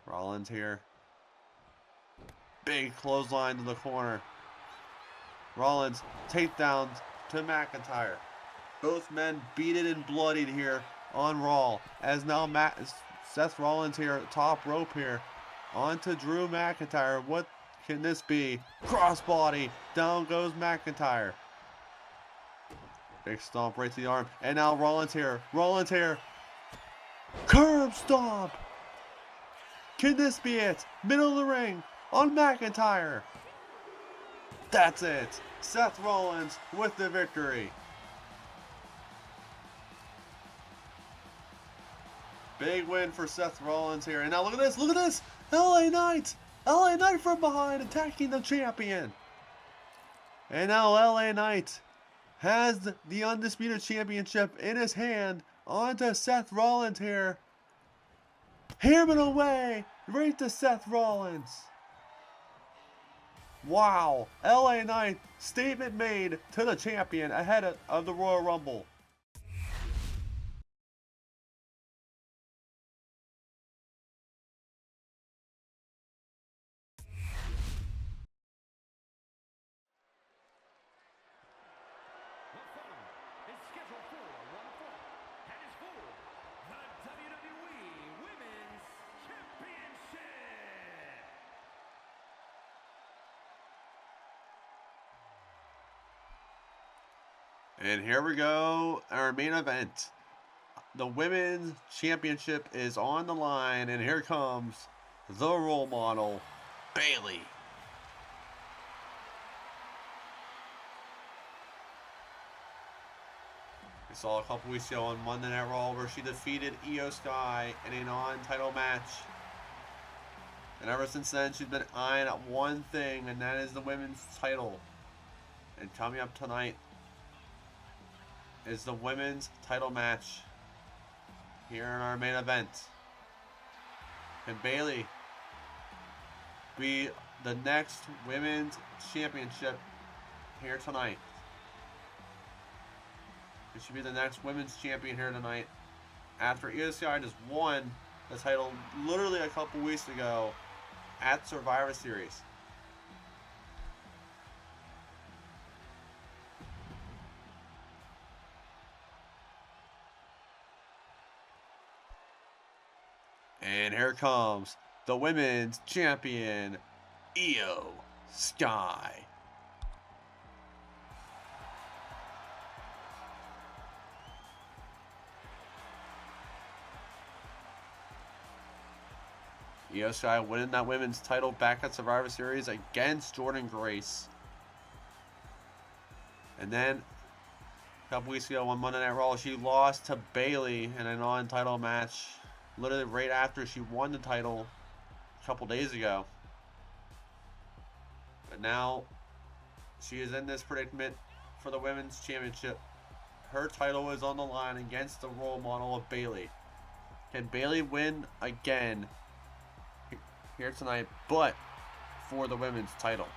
Rollins here. Big clothesline to the corner. Rollins takedowns to McIntyre. Both men beaten and bloodied here on Raw. As now Seth Rollins here, top rope here, onto Drew McIntyre. What can this be? Crossbody. Down goes McIntyre. Big stomp right to the arm. And now Rollins here. Rollins here. Curb stomp. Can this be it? Middle of the ring on McIntyre. That's it. Seth Rollins with the victory. Big win for Seth Rollins here. And now look at this. Look at this. LA Knight. LA Knight from behind attacking the champion. And now LA Knight has the Undisputed Championship in his hand. Onto Seth Rollins here. Hammer away. Right to Seth Rollins. Wow. LA Knight, statement made to the champion ahead of the Royal Rumble. The following is scheduled for one fall and is for the WWE Women's Championship. And here we go, our main event. The Women's Championship is on the line, and here comes the role model, Bayley. We saw a couple weeks ago on Monday Night Raw where she defeated Io Sky in a non-title match. And ever since then, she's been eyeing at one thing, and that is the women's title. And coming up tonight is the women's title match here in our main event. Can Bayley be the next women's championship here tonight? It should be the next women's champion here tonight. After Io Sky just won the title literally a couple weeks ago at Survivor Series. And here comes the women's champion, Io Sky. Io Sky winning that women's title back at Survivor Series against Jordynne Grace. And then a couple weeks ago on Monday Night Raw, she lost to Bayley in a non-title match literally right after she won the title a couple days ago. But now she is in this predicament for the women's championship. Her title is on the line against the role model of Bayley. Can Bayley win again here tonight, but for the women's title?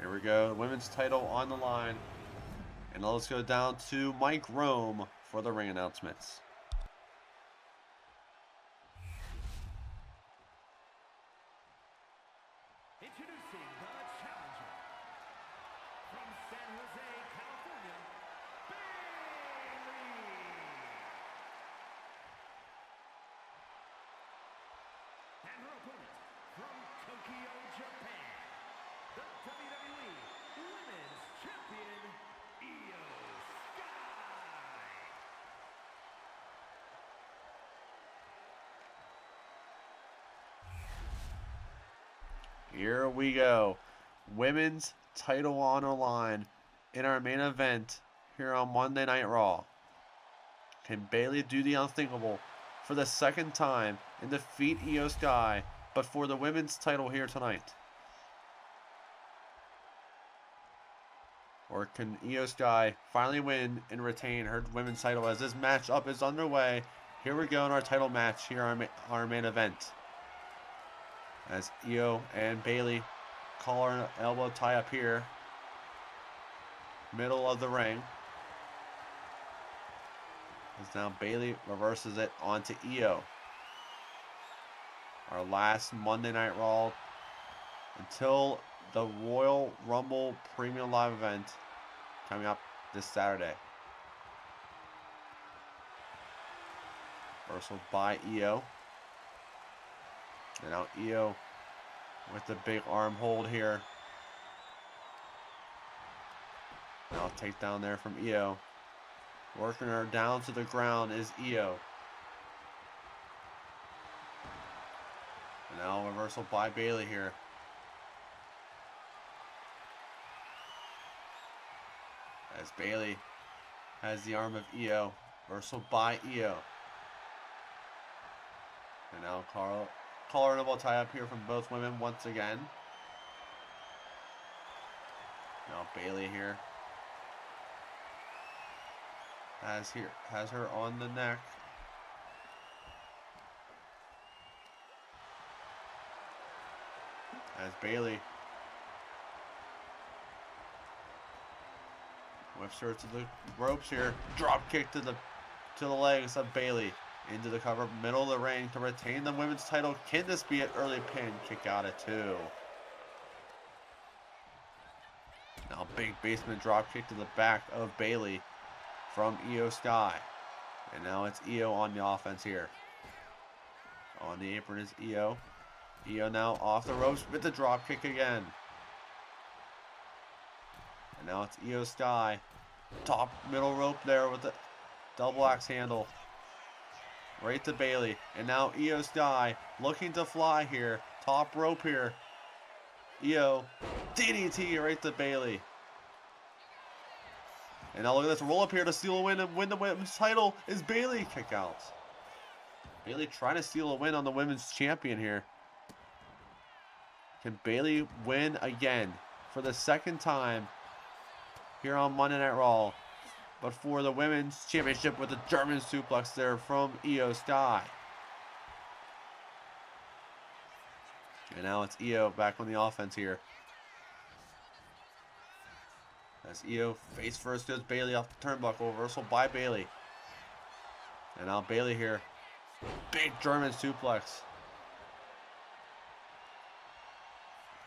Here we go, the women's title on the line. And let's go down to Mike Rome for the ring announcements. Introducing the challenger from San Jose, California, Bayley. And her opponent from Tokyo, Japan, the WWE Women's Champion, Io Sky. Here we go. Women's title on the line in our main event here on Monday Night Raw. Can Bayley do the unthinkable for the second time and defeat Io Sky, but for the women's title here tonight? Or can Io Sky finally win and retain her women's title as this matchup is underway? Here we go in our title match here on our main event. As Io and Bayley collar and elbow tie up here. Middle of the ring. As now Bayley reverses it onto Io. Our last Monday Night Raw until the Royal Rumble Premium Live event coming up this Saturday. Reversal by Io. And now Io with the big arm hold here. Now takedown there from Io. Working her down to the ground is Io. And now reversal by Bayley here. As Bayley has the arm of Io. Reversal by Io. And now collar and elbow tie up here from both women once again. Now Bayley here. Has her on the neck. As Bayley whips her to the ropes here. Drop kick to the legs of Bayley. Into the cover, middle of the ring to retain the women's title. Can this be an early pin? Kick out at 2. Now big basement drop kick to the back of Bayley from Io Sky. And now it's Io on the offense here. On the apron is Io. Io now off the ropes with the drop kick again. And now it's Io Sky. Top middle rope there with the double axe handle. Right to Bayley. And now Io Sky looking to fly here. Top rope here. Io. DDT right to Bayley. And now look at this roll up here to steal a win and win the women's title is Bayley. Kick out. Bayley trying to steal a win on the women's champion here. Can Bayley win again for the second time here on Monday Night Raw? But for the women's championship with a German suplex there from Io Sky. And now it's Io back on the offense here. As Io face first goes Bayley off the turnbuckle. Reversal by Bayley. And now Bayley here. Big German suplex.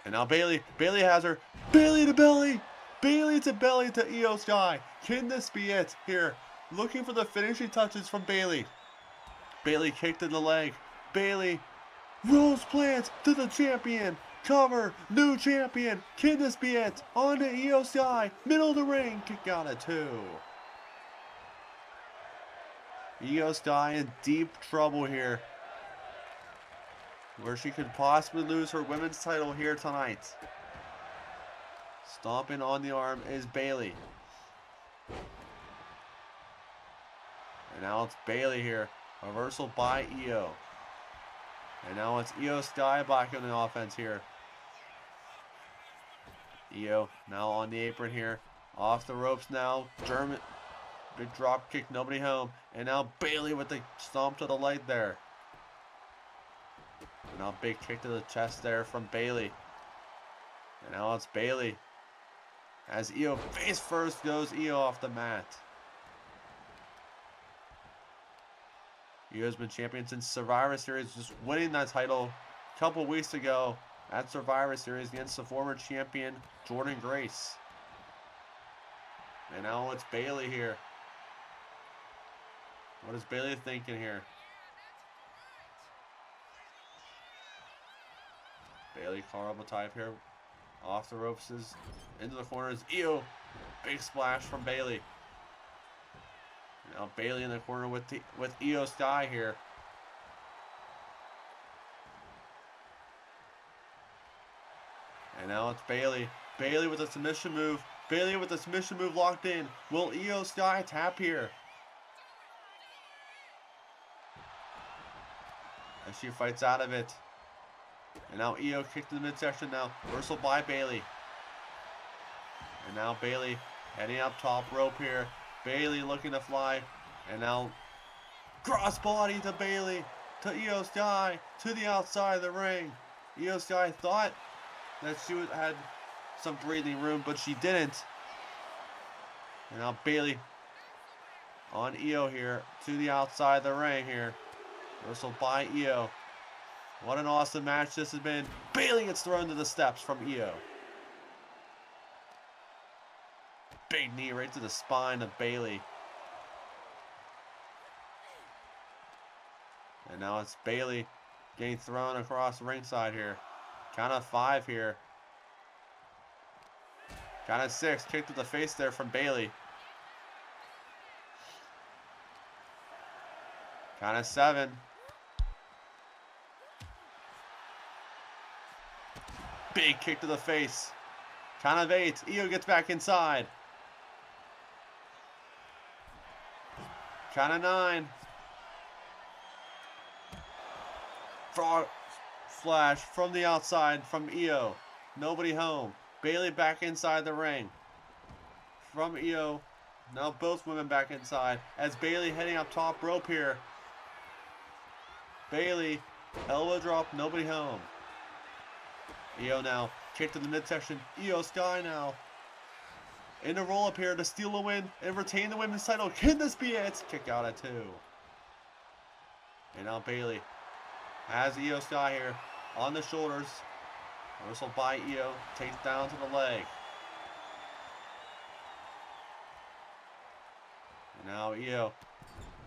And now Bayley. Bayley has her. Bayley to belly. Bayley to belly to Io Sky. Can this be it here? Looking for the finishing touches from Bayley. Bayley kicked in the leg. Bayley. Rose plant to the champion. Cover. New champion. Can this be it? On to Io Sky. Middle of the ring. Kick out at 2. Io Sky in deep trouble here. Where she could possibly lose her women's title here tonight. Stomping on the arm is Bayley. And now it's Bayley here. Reversal by Io. And now it's Io Sky back on the offense here. Io now on the apron here. Off the ropes now. German. Big drop kick. Nobody home. And now Bayley with the stomp to the leg there. And now big kick to the chest there from Bayley. And now it's Bayley. As Io face first goes Io off the mat. Io's been champion since Survivor Series, just winning that title a couple weeks ago at Survivor Series against the former champion Jordan Grace. And now it's Bayley here. What is Bayley thinking here? Bayley collar elbow tie up here. Off the ropes is into the corner is Io. Big splash from Bayley. Now Bayley in the corner with Io Sky here. And now it's Bayley. Bayley with a submission move. Bayley with a submission move locked in. Will Io Sky tap here? As she fights out of it. And now Io kicked to the midsection now. Reversal by Bayley. And now Bayley heading up top rope here. Bayley looking to fly. And now crossbody to Bayley. To Io Sky. To the outside of the ring. Io Sky thought that she had some breathing room, but she didn't. And now Bayley on Io here. To the outside of the ring here. Reversal by Io. What an awesome match this has been. Bayley gets thrown to the steps from Io. Big knee right to the spine of Bayley. And now it's Bayley getting thrown across ringside here. Count of 5 here. Count of 6. Kick to the face there from Bayley. Count of 7. Big kick to the face. Count of 8. Io gets back inside. Count of 9. Frog Flash from the outside from Io. Nobody home. Bayley back inside the ring. From Io. Now both women back inside. As Bayley heading up top rope here. Bayley. Elbow drop. Nobody home. Io now. Kick to the midsection. Io Sky now. In a roll up here to steal a win and retain the women's title. Can this be it? Kick out at 2. And now Bayley has Io Sky here on the shoulders. Reversal by Io. Takes down to the leg. And now Io.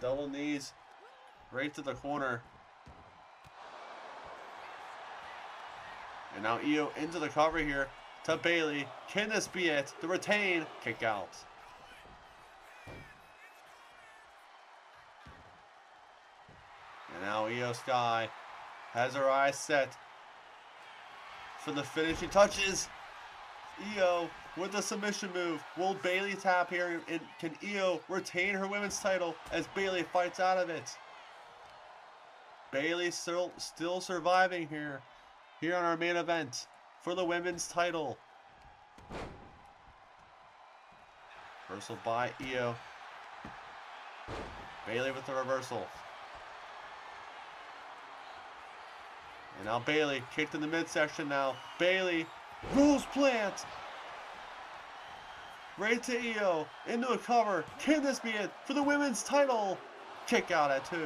Double knees. Right to the corner. And now Io into the cover here to Bayley. Can this be it? The retain. Kick out. And now Io Sky has her eyes set for the finishing touches. Io with the submission move. Will Bayley tap here? And can Io retain her women's title as Bayley fights out of it? Bayley still surviving here on our main event for the women's title. Reversal by Io. Bayley with the reversal. And now Bayley kicked in the midsection now. Bayley, rules plant. Right to Io, into a cover. Can this be it for the women's title? Kick out at 2.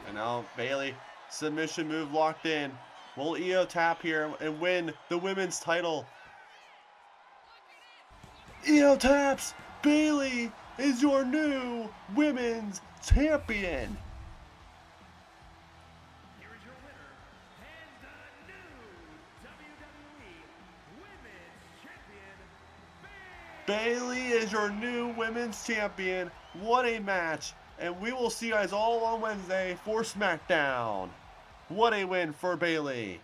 And now Bayley, submission move locked in. Will Io tap here and win the women's title? Io taps! Bayley is your new women's champion! Here is your winner, and the new WWE Women's Champion, Bayley is your new women's champion. What a match! And we will see you guys all on Wednesday for SmackDown. What a win for Bayley.